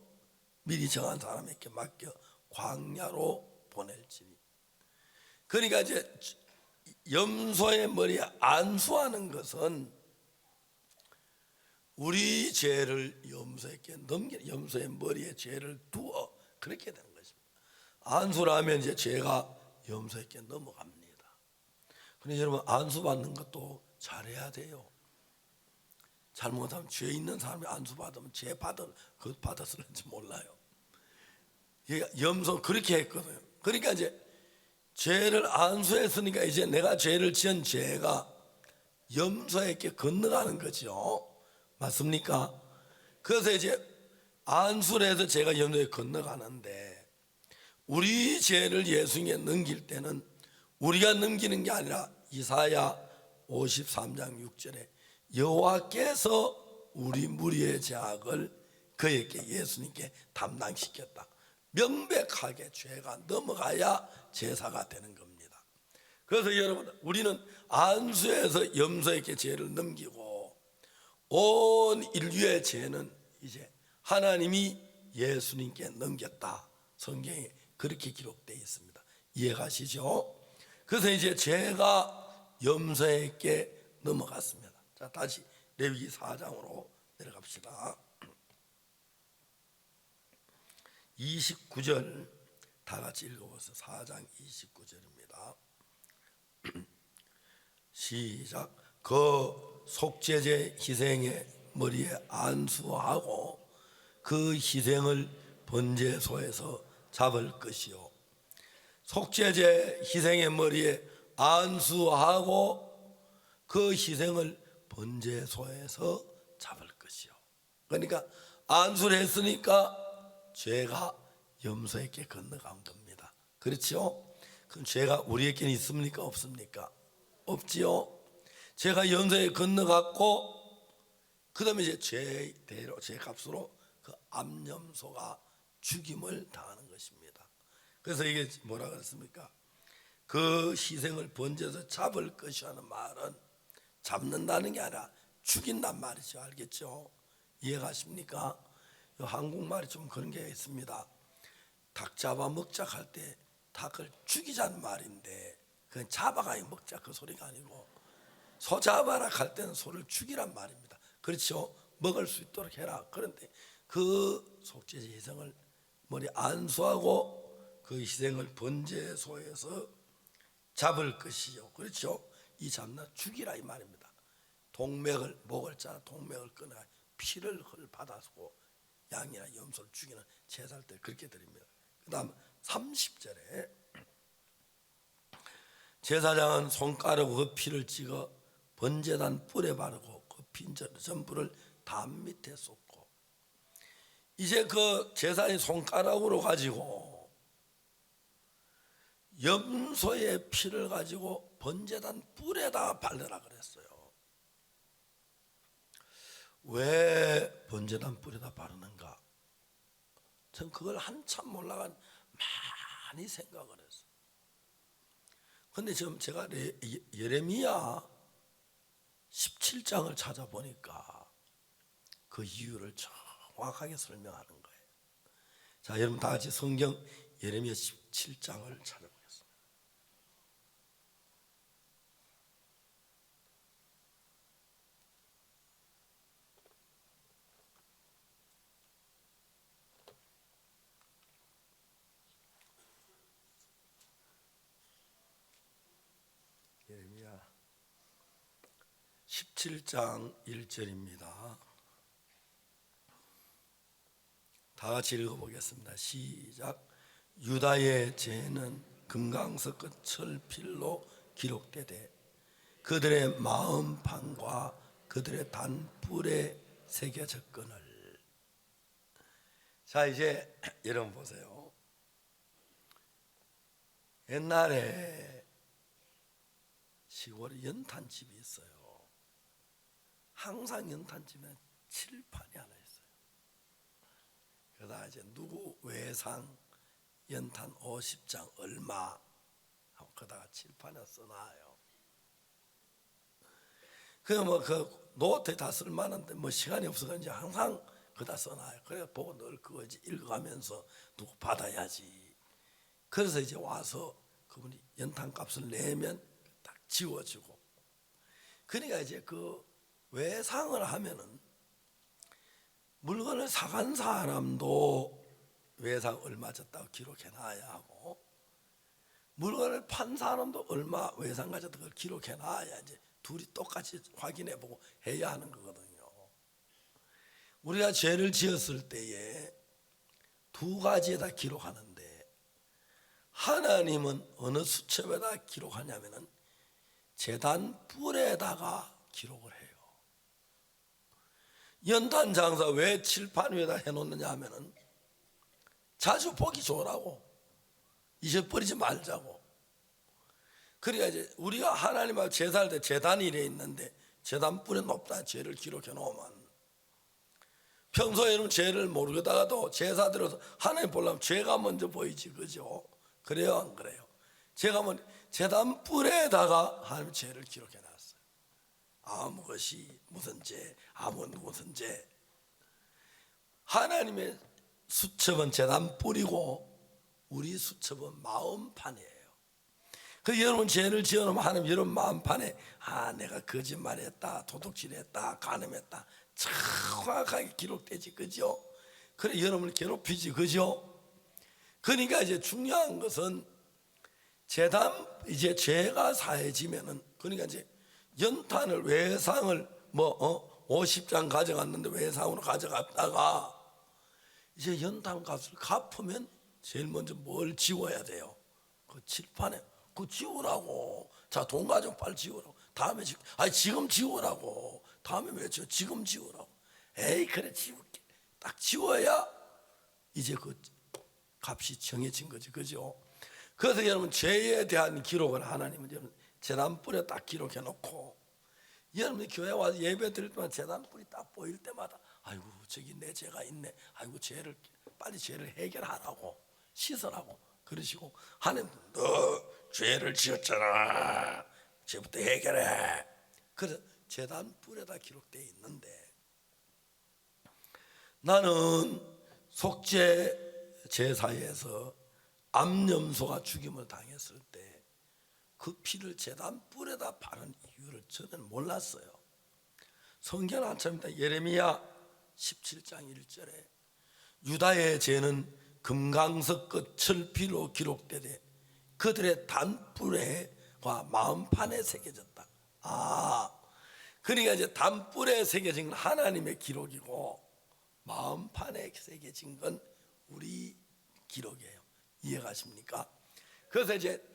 미리 정한 사람에게 맡겨 광야로 보낼지니. 그러니까 이제 염소의 머리에 안수하는 것은 우리 죄를 염소에게 염소의 머리에 죄를 두어 그렇게 되는 것입니다. 안수라면 이제 죄가 염소에게 넘어갑니다. 그런데 여러분, 안수 받는 것도 잘해야 돼요. 잘못하면 죄 있는 사람이 안수 받으면 그것 받았을지 몰라요. 염소 그렇게 했거든요. 그러니까 이제 죄를 안수했으니까 이제 내가 죄를 지은 죄가 염소에게 건너가는 거죠. 맞습니까? 그래서 이제 안수를 해서 제가 염소에 건너가는데, 우리 죄를 예수님께 넘길 때는 우리가 넘기는 게 아니라 이사야 53장 6절에 여호와께서 우리 무리의 죄악을 그에게, 예수님께 담당시켰다. 명백하게 죄가 넘어가야 제사가 되는 겁니다. 그래서 여러분, 우리는 안수해서 염소에게 죄를 넘기고, 온 인류의 죄는 이제 하나님이 예수님께 넘겼다. 성경에 그렇게 기록되어 있습니다. 이해가시죠? 그래서 이제 죄가 염소에게 넘어갔습니다. 자, 다시 레위기 4장으로 내려갑시다. 29절 다 같이 읽어보세요. 4장 29절입니다. 시작. 그 속죄제 희생의 머리에 안수하고 그 희생을 번제소에서 잡을 것이요. 속죄제 희생의 머리에 안수하고 그 희생을 번제소에서 잡을 것이요. 그러니까 안수를 했으니까 죄가 염소에게 건너간 겁니다. 그렇죠? 그럼 죄가 우리에게는 있습니까? 없습니까? 없지요. 죄가 염소에 건너갔고, 그 다음에 이제 죄대로, 죄값으로 그 암염소가 죽임을 당하는 것입니다. 그래서 이게 뭐라 그랬습니까? 그 희생을 번제에서 잡을 것이라는 말은 잡는다는 게 아니라 죽인단 말이죠. 알겠죠? 이해가십니까? 한국말이 좀 그런 게 있습니다. 닭 잡아 먹자 할 때 닭을 죽이자는 말인데, 그건 잡아가 먹자 그 소리가 아니고, 소 잡아라 할 때는 소를 죽이란 말입니다. 그렇죠? 먹을 수 있도록 해라. 그런데 그 속죄제 희생을 머리 안수하고 그 희생을 번제소에서 잡을 것이요. 그렇죠? 이 잡나 죽이라 이 말입니다. 동맥을, 목을 자라 동맥을 끊어 피를 받아서 양이나 염소를 죽이는 제사할 때 그렇게 드립니다. 그 다음 30절에 제사장은 손가락으로 그 피를 찍어 번제단 뿔에 바르고 그 핀 전부를 담 밑에 쏟고, 이제 그 제사의 손가락으로 가지고 염소의 피를 가지고 번제단 뿔에다 바르라 그랬어요. 왜 번제단 뿔에다 바르는가? 전 그걸 한참 몰라간 많이 생각을 했어요. 근데 지금 제가 예레미야 17장을 찾아보니까 그 이유를 정확하게 설명하는 거예요. 자, 여러분 다 같이 성경 예레미야 17장을 찾아보겠습니다. 예레미야 17장 1절입니다. 다 같이 읽어보겠습니다. 시작. 유다의 죄는 금강석 철필로 기록되되 그들의 마음판과 그들의 단뿔에 새겨졌거늘. 자, 이제 여러분 보세요. 옛날에 시골에 연탄집이 있어요. 항상 연탄집에 칠판이 하나 있어요. 그러다 이제 누구 외상 연탄 50장 얼마 하고 그다가 칠판에 써놔요. 그 노트에 다 쓸만한데 뭐 시간이 없어서 이제 항상 그다 써놔요. 그래 보고 늘 그거 이제 읽어가면서 누구 받아야지. 그래서 이제 와서 그분이 연탄값을 내면 딱 지워주고. 그러니까 이제 그 외상을 하면은 물건을 사간 사람도 외상 얼마 줬다고 기록해 놔야 하고, 물건을 판 사람도 얼마 외상 가졌다 그걸 기록해 놔야 이제 둘이 똑같이 확인해 보고 해야 하는 거거든요. 우리가 죄를 지었을 때에 두 가지에다 기록하는데, 하나님은 어느 수첩에다 기록하냐면은 제단 뿔에다가 기록을 해요. 연탄 장사 왜 칠판 위에다 해놓느냐 하면은 자주 보기 좋으라고, 잊어버리지 말자고. 그러니까 이제 우리가 하나님 앞에 제사할 때 제단이 이래 있는데 제단 뿔에 높다 죄를 기록해 놓으면, 평소에는 죄를 모르다가도 제사 들어서 하나님 보려면 죄가 먼저 보이지, 그죠? 그래요, 안 그래요? 제가 뭐 제단 뿔에다가 하나님 죄를 기록해 놨어요. 아무 것이 무슨 죄, 아무 무슨 죄. 하나님의 수첩은 제단 뿔이고 우리 수첩은 마음판이에요. 그 여러분 죄를 지어놓으면 하나님 여러분 마음판에 내가 거짓말했다, 도둑질했다, 간음했다 정확하게 기록되지, 그죠? 그래 여러분을 괴롭히지, 그죠? 그러니까 이제 중요한 것은 이제 죄가 사해지면은, 그러니까 이제 연탄을 외상을 50장 가져갔는데 외상으로 가져갔다가 이제 연탄 값을 갚으면 제일 먼저 뭘 지워야 돼요? 그 칠판에 그거 지우라고. 자, 돈 가지고 빨리 지우라고. 다음에 지금 지우라고. 다음에 왜 지워? 지금 지우라고. 에이 그래 지울게. 딱 지워야 이제 그 값이 정해진 거지, 그죠? 그래서 여러분 죄에 대한 기록을 하나님은 여러분 제단뿔에 딱 기록해 놓고, 여러분이 교회 와서 예배 드릴 때마다 제단뿔이 딱 보일 때마다 아이고 저기 내 죄가 있네, 아이고 빨리 죄를 해결하라고, 씻으라고 그러시고, 하나님 너 죄를 지었잖아, 죄부터 해결해. 그래서 제단뿔에다 기록되어 있는데, 나는 속죄 제사에서 암염소가 죽임을 당했을 때 그 피를 제단뿔에다 바른 이유를 저는 몰랐어요. 성경 한참입니다. 예레미야 17장 1절에 유다의 죄는 금강석 끝 철피로 기록되되 그들의 단뿔에와 마음판에 새겨졌다. 그러니까 이제 단뿔에 새겨진 건 하나님의 기록이고 마음판에 새겨진 건 우리 기록이에요. 이해가십니까? 그래서 이제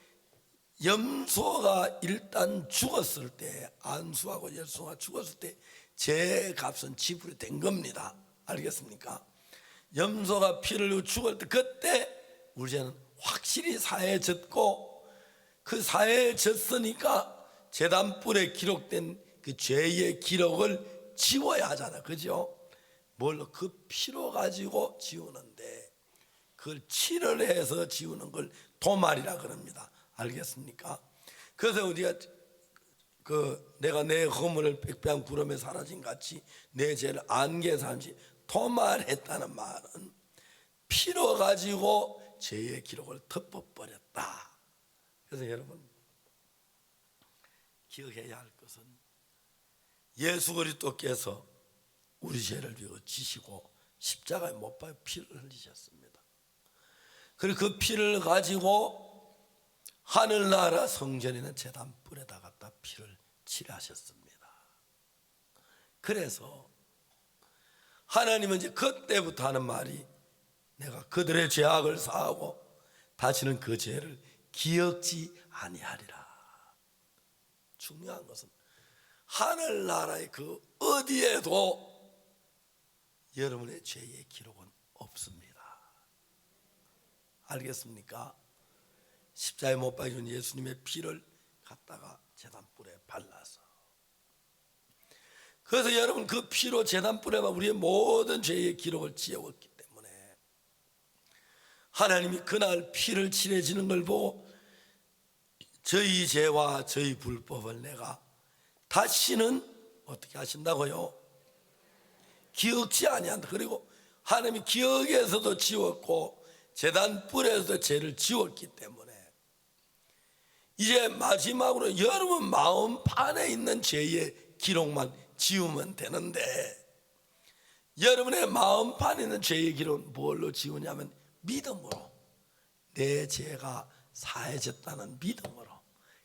염소가 일단 죽었을 때, 안수하고 열소가 죽었을 때 제 값은 지불이 된 겁니다. 알겠습니까? 염소가 피를 흘리고 죽을 때 그때 우리 죄는 확실히 사해졌고, 그 사해졌으니까 제단뿔에 기록된 그 죄의 기록을 지워야 하잖아, 그죠? 뭘로? 그 피로 가지고 지우는데 그걸 칠을 해서 지우는 걸 도말이라 그럽니다. 알겠습니까? 그래서 우리가 내가 내 허물을 백배한 구름에 사라진 같이 내 죄를 안개에 사람지 도말했다는 말은 피로 가지고 죄의 기록을 덮어버렸다. 그래서 여러분 기억해야 할 것은 예수 그리스도께서 우리 죄를 위해 지시고 십자가에 못 박혀 피를 흘리셨습니다. 그리고 그 피를 가지고 하늘나라 성전에 있는 제단뿔에다 갖다 피를 칠하셨습니다. 그래서 하나님은 이제 그때부터 하는 말이 내가 그들의 죄악을 사하고 다시는 그 죄를 기억지 아니하리라. 중요한 것은 하늘나라의 그 어디에도 여러분의 죄의 기록은 없습니다. 알겠습니까? 십자가에 못 박힌 예수님의 피를 갖다가 제단뿔에 발라서, 그래서 여러분 그 피로 제단뿔에만 우리의 모든 죄의 기록을 지워왔기 때문에 하나님이 그날 피를 칠해지는 걸 보고 저희 죄와 저희 불법을 내가 다시는 어떻게 하신다고요? 기억지 아니한다. 그리고 하나님이 기억에서도 지웠고 제단 뿔에서도 죄를 지웠기 때문에 이제 마지막으로 여러분 마음판에 있는 죄의 기록만 지우면 되는데, 여러분의 마음판에 있는 죄의 기록은 뭘로 지우냐면 믿음으로. 내 죄가 사해졌다는 믿음으로.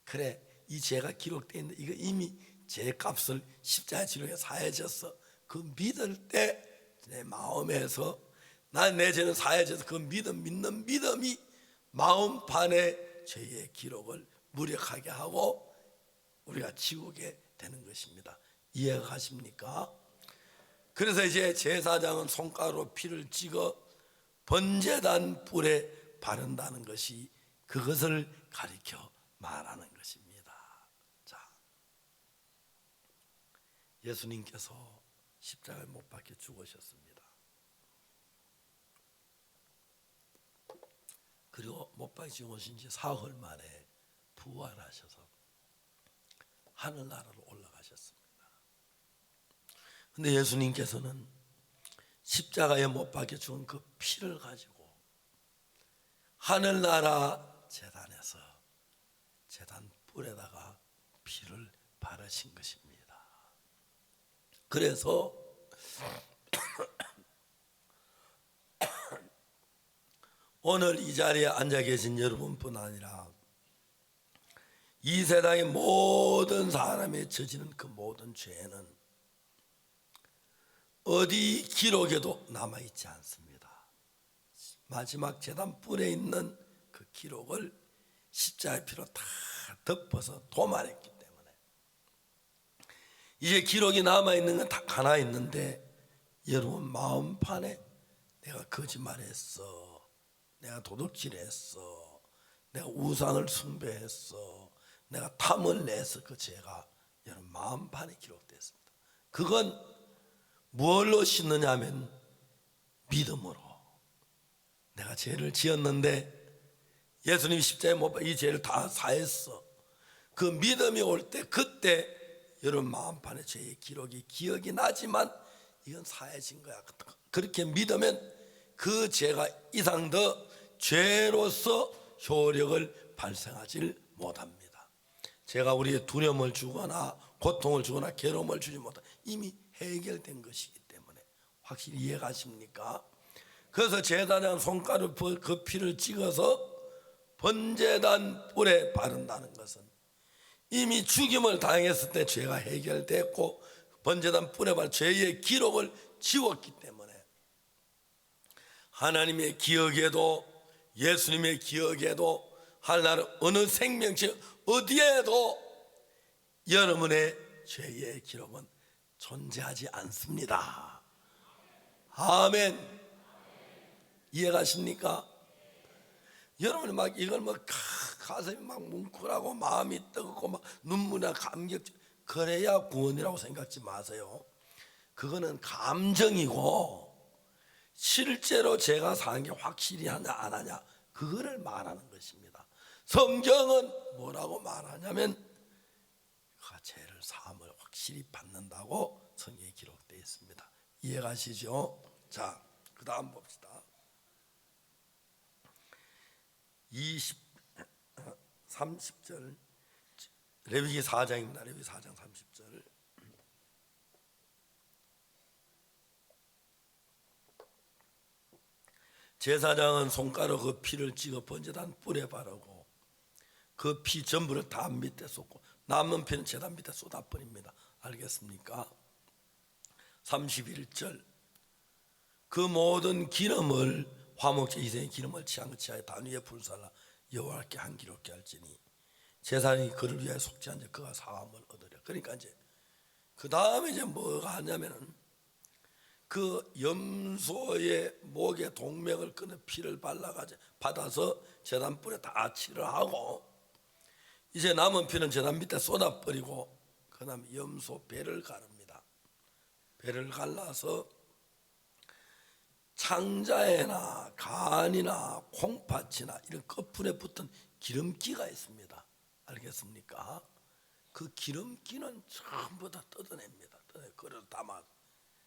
그래, 이 죄가 기록되어 있는데 이거 이미 죄값을 십자가 지르게 사해졌어. 그 믿을 때 내 마음에서 난 내 죄는 사해져서 그 믿는 믿음이 마음판에 죄의 기록을 무력하게 하고 우리가 지우게 되는 것입니다. 이해가 가십니까? 그래서 이제 제사장은 손가락으로 피를 찍어 번제단 뿔에 바른다는 것이 그것을 가리켜 말하는 것입니다. 자, 예수님께서 십자가에 못 박혀 죽으셨습니다. 그리고 못 박혀 죽으신 지 사흘 만에 부활하셔서 하늘나라로 올라가셨습니다. 근데 예수님께서는 십자가에 못 박혀 죽은 그 피를 가지고 하늘나라 제단에서 제단 뿔에다가 피를 바르신 것입니다. 그래서 오늘 이 자리에 앉아 계신 여러분뿐 아니라 이 세상의 모든 사람이 저지른 그 모든 죄는 어디 기록에도 남아있지 않습니다. 마지막 제단 뿔에 있는 그 기록을 십자가의 피로 다 덮어서 도말했기 때문에 이제 기록이 남아있는 건 딱 하나 있는데, 여러분 마음판에 내가 거짓말했어, 내가 도둑질했어, 내가 우상을 숭배했어, 내가 탐을 내서 그 죄가 여러분 마음판에 기록됐습니다. 그건 무엇로 씻느냐 하면 믿음으로. 내가 죄를 지었는데 예수님이 십자가에 못 박혀 이 죄를 다 사했어. 그 믿음이 올 때 그때 여러분 마음판에 죄의 기록이 기억이 나지만 이건 사해진 거야. 그렇게 믿으면 그 죄가 이상 더 죄로서 효력을 발생하지 못합니다. 죄가 우리의 두려움을 주거나 고통을 주거나 괴로움을 주지 못하, 이미 해결된 것이기 때문에. 확실히 이해가십니까? 그래서 제사장 손가락 그 피를 찍어서 번제단 뿔에 바른다는 것은 이미 죽임을 당했을 때 죄가 해결됐고 번제단 뿔에 바른 죄의 기록을 지웠기 때문에 하나님의 기억에도 예수님의 기억에도 하나님 어느 생명체 어디에도 여러분의 죄의 기록은 존재하지 않습니다. 아멘. 이해가십니까? 여러분이 막 이걸 뭐 가슴이 막 뭉클하고 마음이 뜨겁고 막 눈물이나 감격, 그래야 구원이라고 생각지 마세요. 그거는 감정이고 실제로 제가 사는 게 확실히 하냐 안 하냐 그거를 말하는 것입니다. 성경은 뭐라고 말하냐면 그가 죄를 사함을 확실히 받는다고 성경에 기록되어 있습니다. 이해가시죠? 자, 그 다음 봅시다. 30절 레위기 4장입니다. 레위기 4장 30절. 제사장은 손가락 그 피를 찍어 번제단 뿔에 바르고 그 피 전부를 다 밑에 쏟고 남은 피는 제단 밑에 쏟아버립니다. 알겠습니까? 31절 그 모든 기름을 화목제 이생의 기름을 취한 것 취하여 단 위에 불살라 여호와께 향기롭게 할지니 제사장이 그를 위하여 속죄한 자 그가 사함을 얻으려. 그러니까 이제 그 다음에 이제 뭐가 하냐면은 그 염소의 목에 동맥을 끊어 피를 발라가지고 받아서 제단 뿔에 다 칠을 하고 이제 남은 피는 제단 밑에 쏟아버리고 그 다음에 염소 배를 가릅니다. 배를 갈라서 창자에나 간이나 콩팥이나 이런 끝풀에 붙은 기름기가 있습니다. 알겠습니까? 그 기름기는 전부 다 뜯어냅니다. 그래서 담아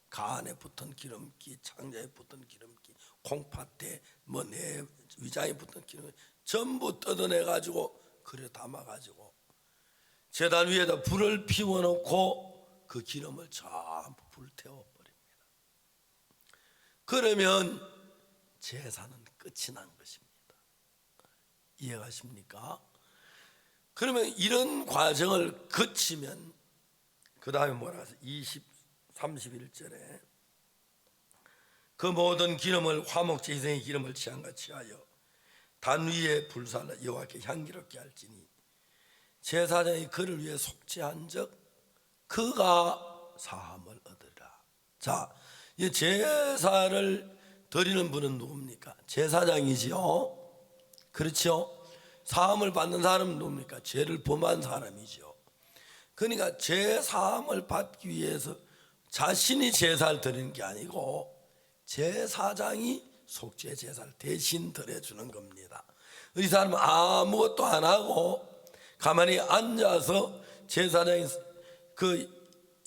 간에 붙은 기름기, 창자에 붙은 기름기, 콩팥에 내 위장에 붙은 기름기 전부 뜯어내 가지고 그래 담아 가지고 제단 위에다 불을 피워놓고 그 기름을 전부 불태워 버립니다. 그러면 제사는 끝이 난 것입니다. 이해가십니까? 그러면 이런 과정을 거치면 그 다음에 뭐라 하세요? 31절에 그 모든 기름을 화목제 희생의 기름을 취한같이 하여 단 위에 불살라 여호와께 향기롭게 할지니 제사장이 그를 위해 속죄한 적 그가 사함을 얻으리라. 자, 이 제사를 드리는 분은 누굽니까? 제사장이지요. 그렇죠? 사함을 받는 사람은 누굽니까? 죄를 범한 사람이죠. 그러니까 죄 사함을 받기 위해서 자신이 제사를 드리는 게 아니고 제사장이 속죄 제사를 대신 드려주는 겁니다. 이 사람은 아무것도 안 하고 가만히 앉아서 제사장이 그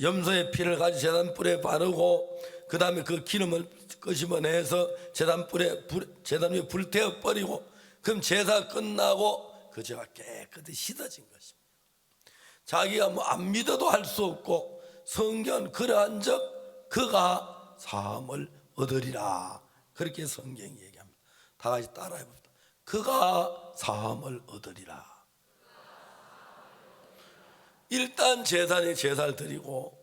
염소의 피를 가지고 제단 뿔에 바르고 그 다음에 그 기름을 끄집어내서 제단 위에 불태워 버리고 그럼 제사 끝나고 그 죄가 깨끗이 씻어진 것입니다. 자기가 뭐 안 믿어도 할 수 없고 성경 그러한 적 그가 사함을 얻으리라. 그렇게 성경이 얘기합니다. 다 같이 따라해 봅시다. 그가 사함을 얻으리라. 일단 제단에 제사를 드리고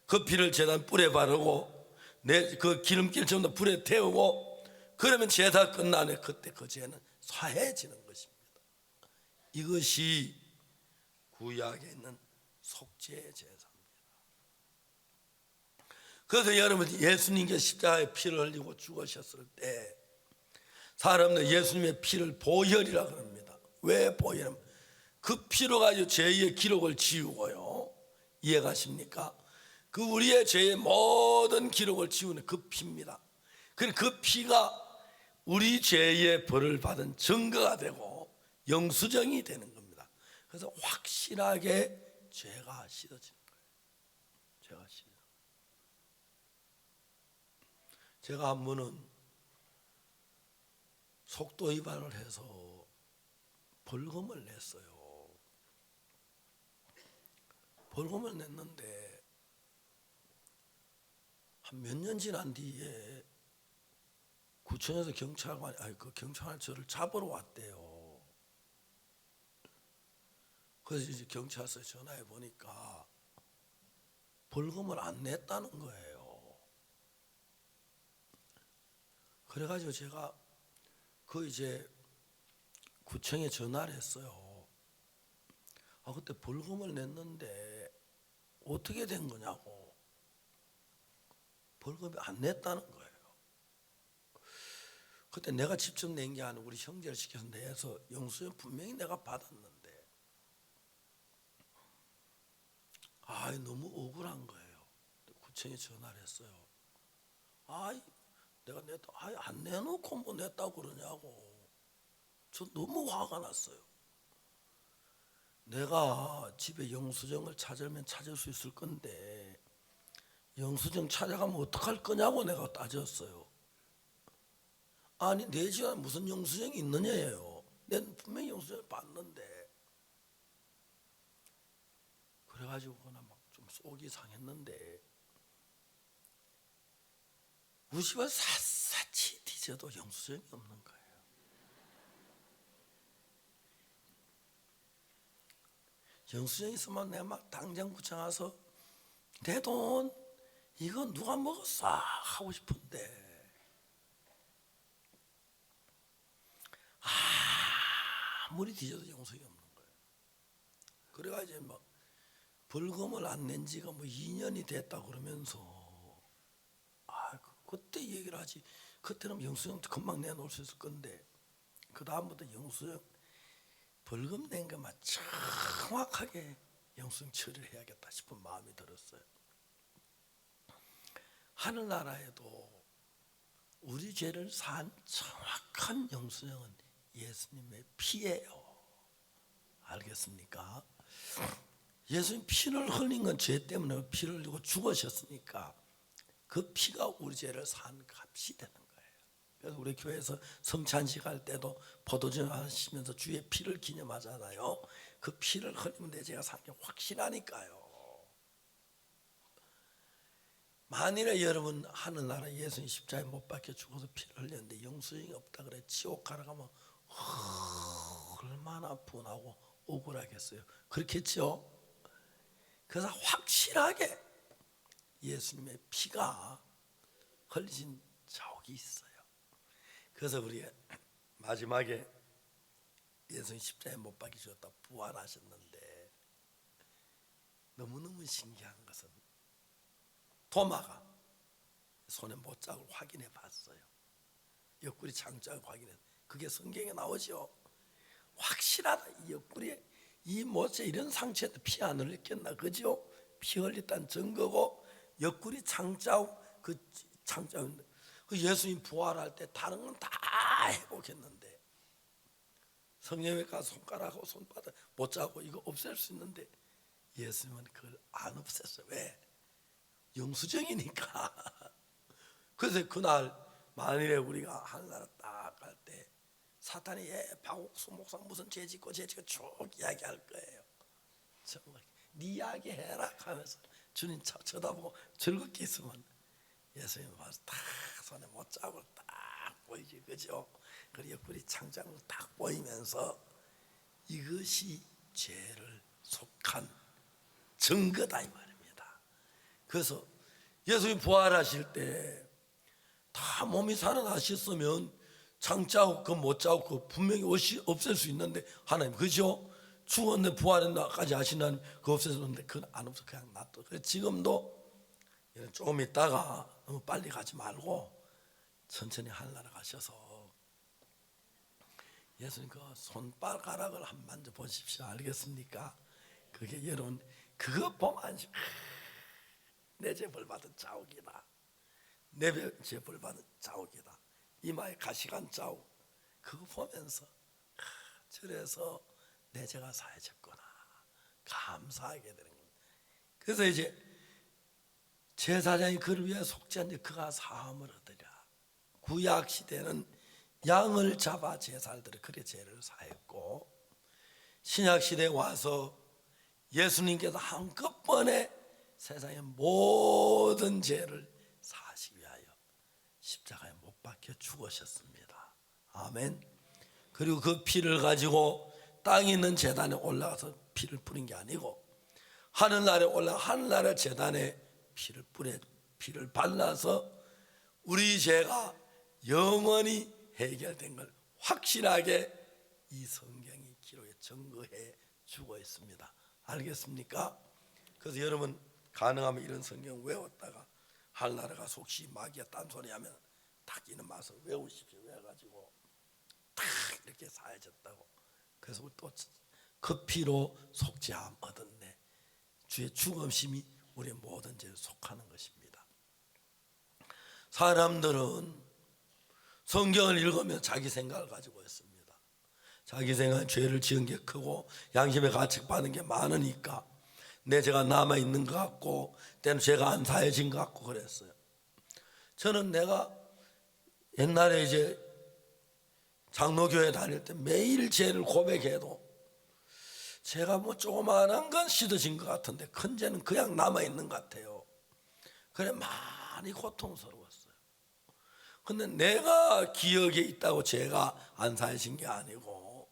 그 피를 제단 뿔에 바르고 그 기름기를 전부 불에 태우고 그러면 제사 끝나네. 그때 그 죄는 사해지는 것입니다. 이것이 구약에 있는 속죄 제사입니다. 그래서 여러분 예수님께 십자가에 피를 흘리고 죽으셨을 때 사람들 예수님의 피를 보혈이라 그럽니다. 왜 보혈? 그 피로 가지고 죄의 기록을 지우고요. 이해가십니까? 그 우리의 죄의 모든 기록을 지우는 그 피입니다. 그 피가 우리 죄의 벌을 받은 증거가 되고 영수증이 되는 겁니다. 그래서 확실하게 죄가 씻어지는 거예요. 죄가 씻어져. 제가 한 번은 속도 위반을 해서 벌금을 냈어요. 벌금을 냈는데 한 몇 년 지난 뒤에 구청에서 경찰관이 그 경찰관이 저를 잡으러 왔대요. 그래서 이제 경찰서에 전화해 보니까 벌금을 안 냈다는 거예요. 그래가지고 제가 그 이제 구청에 전화를 했어요. 그때 벌금을 냈는데 어떻게 된 거냐고. 벌금이 안 냈다는 거예요. 그때 내가 직접 낸 게 아니고 우리 형제를 시켜서 내서 영수증 분명히 내가 받았는데 너무 억울한 거예요. 구청에 전화를 했어요. 내가 냈다. 안 내놓고 뭐 냈다고 그러냐고. 저 너무 화가 났어요. 내가 집에 영수증을 찾으면 찾을 수 있을 건데 영수증 찾아가면 어떡할 거냐고 내가 따졌어요. 내 집에 무슨 영수증이 있느냐예요. 난 분명히 영수증을 봤는데. 그래가지고 그나 막 좀 속이 상했는데 우리 집에 샅샅이 뒤져도 영수증이 없는 거예요. 영수증 있으면 내가 막 당장 구청 와서 내 돈 이거 누가 먹었어 하고 싶은데 아무리 뒤져도 영수증이 없는 거예요. 그래가지고 막 벌금을 안 낸 지가 뭐 2년이 됐다 그러면서 그때 얘기를 하지. 그때는 영수증 금방 내놓을 수 있을 건데 그 다음부터 영수증 벌금 낸 것만 정확하게 영수증 처리를 해야겠다 싶은 마음이 들었어요. 하늘나라에도 우리 죄를 산 정확한 영수증은 예수님의 피예요. 알겠습니까? 예수님 피를 흘린 건 죄 때문에 피를 흘리고 죽으셨으니까 그 피가 우리 죄를 산 값이 되는 거예요. 그래서 우리 교회에서 성찬식 할 때도 포도주 하시면서 주의 피를 기념하잖아요. 그 피를 흘리면 내 죄가 산 게 확실하니까요. 만일에 여러분 하늘나라 예수님 십자가에 못 박혀 죽어서 피를 흘렸는데 영수증이 없다 그래 지옥 가라 가면 얼마나 분하고 억울하겠어요. 그렇겠죠? 그래서 확실하게 예수님의 피가 흘리신 자국이 있어요. 그래서 우리가 마지막에 예수님 십자가에 못 박혀 죽었다 부활하셨는데 너무너무 신기한 것은 도마가 손에 못자국을 확인해 봤어요. 옆구리 장자국 확인해. 그게 성경에 나오죠. 확실하다. 이 옆구리에 이 못에 이런 상처에도 피 안 흘렸겠나, 그죠? 피 흘렸다는 증거고 옆구리 장자국 그 장자국. 그 예수님 부활할 때 다른 건 다 회복했는데 성령에 가서 손가락하고 손바닥 못자국 이거 없앨 수 있는데 예수님은 그걸 안 없앴어요. 왜? 영수증이니까. 그래서 그날 만일에 우리가 하늘나라 딱 갈 때 사탄이 박옥수 목사 무슨 죄 짓고 쭉 이야기할 거예요. 정말 네 이야기 해라 하면서 주님 쳐다보고 즐겁게 있으면 예수님 와서 딱 손에 못자국을 딱 보이지, 그죠? 그리고 옆구리 창자국을 딱 보이면서 이것이 죄를 속한 증거다 이 말입니다. 그래서 예수님 부활하실 때 다 몸이 살아나셨으면 장자국 그 못자국 그 분명히 없앨 수 있는데 하나님, 그죠? 죽었는데 부활했나까지 하시는 그 없애줬는데 그건 안 없어. 그냥 놔둬. 그래서 지금도 조금 있다가 너무 빨리 가지 말고 천천히 하늘나라 가셔서 예수님 그 손바닥을 한번 만져보십시오. 알겠습니까? 그게 여러분 그거 보면 내 죄 벌 받은 자국이다. 내 죄 벌 받은 자국이다. 이마에 가시간 자국. 그거 보면서 저래서 내 죄가 사해졌구나 감사하게 되는 거예요. 그래서 이제 제사장이 그를 위해 속죄한 그가 사함을 얻으랴. 구약 시대는 양을 잡아 제사를 드려 그래 죄를 사했고, 신약 시대에 와서 예수님께서 한꺼번에 세상의 모든 죄를 사시기 위하여 십자가에 못 박혀 죽으셨습니다. 아멘. 그리고 그 피를 가지고 땅에 있는 제단에 올라가서 피를 뿌린 게 아니고 하늘나라에 올라 하늘나라 제단에 피를 발라서 우리 죄가 영원히 해결된 걸 확실하게 이 성경이 기록에 증거해 주고 있습니다. 알겠습니까? 그래서 여러분 가능하면 이런 성경 외웠다가 하늘나라가 혹시 마귀가 딴소리 하면 딱 이런 맛을 외우십시오. 외워가지고 딱 이렇게 사해졌다고. 그래서 우리 또 그 피로 속죄함 얻었네. 주의 죽음심이 우리의 모든 죄를 속하는 것입니다. 사람들은 성경을 읽으면 자기 생각을 가지고 있습니다. 자기 생각은 죄를 지은 게 크고 양심에 가책받은 게 많으니까 내 죄가 남아있는 것 같고 때는 죄가 안 사해진 것 같고 그랬어요. 저는 내가 옛날에 이제 장로교회 다닐 때 매일 죄를 고백해도 제가 뭐 조그마한 건 씻어진 것 같은데 큰 죄는 그냥 남아있는 것 같아요. 그래 많이 고통스러웠어요. 근데 내가 기억에 있다고 죄가 안 사해진 게 아니고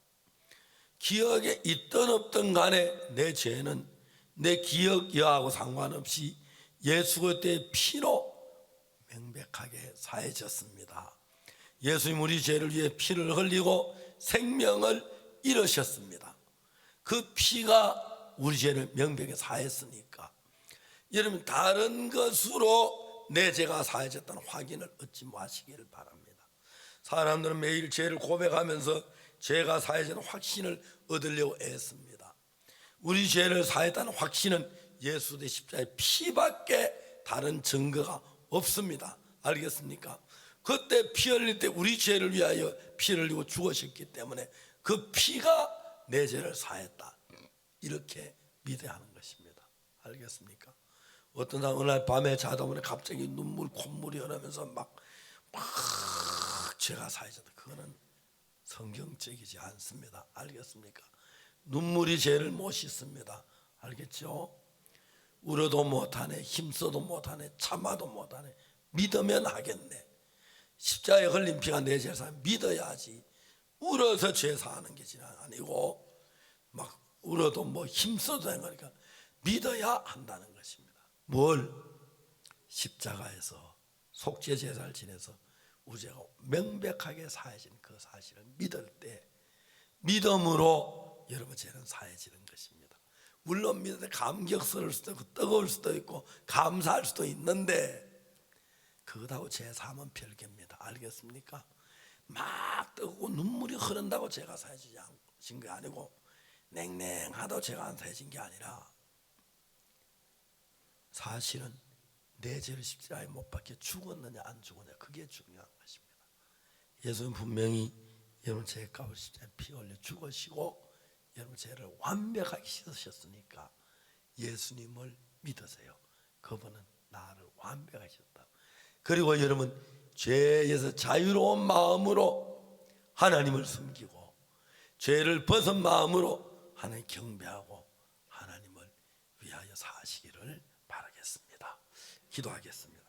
기억에 있든 없든 간에 내 죄는 내 기억 여하고 상관없이 예수 그리스도의 피로 명백하게 사해졌습니다. 예수님 우리 죄를 위해 피를 흘리고 생명을 잃으셨습니다. 그 피가 우리 죄를 명백하게 사했으니까 여러분 다른 것으로 내 죄가 사해졌다는 확인을 얻지 마시기를 바랍니다. 사람들은 매일 죄를 고백하면서 죄가 사해지는 확신을 얻으려고 애씁니다. 우리 죄를 사했다는 확신은 예수 대 십자가의 피밖에 다른 증거가 없습니다. 알겠습니까? 그때 피 흘릴 때 우리 죄를 위하여 피를 흘리고 죽으셨기 때문에 그 피가 내 죄를 사했다 이렇게 믿어야 하는 것입니다. 알겠습니까? 어떤 사람 어느 날 밤에 자다 보니 갑자기 눈물 콧물이 흐르면서 막 죄가 사해졌다. 그거는 성경적이지 않습니다. 알겠습니까? 눈물이 죄를 못 씻습니다. 알겠죠? 울어도 못하네, 힘써도 못하네, 참아도 못하네. 믿으면 하겠네. 십자가에 흘린 피가 내 죄를 사하면 믿어야지. 울어서 죄 사하는 게 아니고 막 울어도 뭐 힘써도 되는 거니까 믿어야 한다는 것입니다. 뭘? 십자가에서 속죄 제사를 지내서 우리 죄가 명백하게 사해진 그 사실을 믿을 때 믿음으로 여러분 죄는 사해지는 것입니다. 물론 믿을 때 감격스러울 수도 있고 뜨거울 수도 있고 감사할 수도 있는데 그것하고 죄 사함은 별개입니다. 알겠습니까? 막 뜨고 눈물이 흐른다고 죄가 사해진 게 아니고 냉랭하다고 죄가 안 사해진 게 아니라 사실은 내 죄를 십자가에 못 박혀 죽었느냐 안 죽었느냐 그게 중요한 것입니다. 예수는 분명히 여러분 죄 값을 십자가에 피 흘려 죽으시고 여러분 죄를 완벽하게 씻으셨으니까 예수님을 믿으세요. 그분은 나를 완벽하게 씻었다. 그리고 여러분 죄에서 자유로운 마음으로 하나님을 숨기고 죄를 벗은 마음으로 하나님 경배하고 하나님을 위하여 사시기를 바라겠습니다. 기도하겠습니다.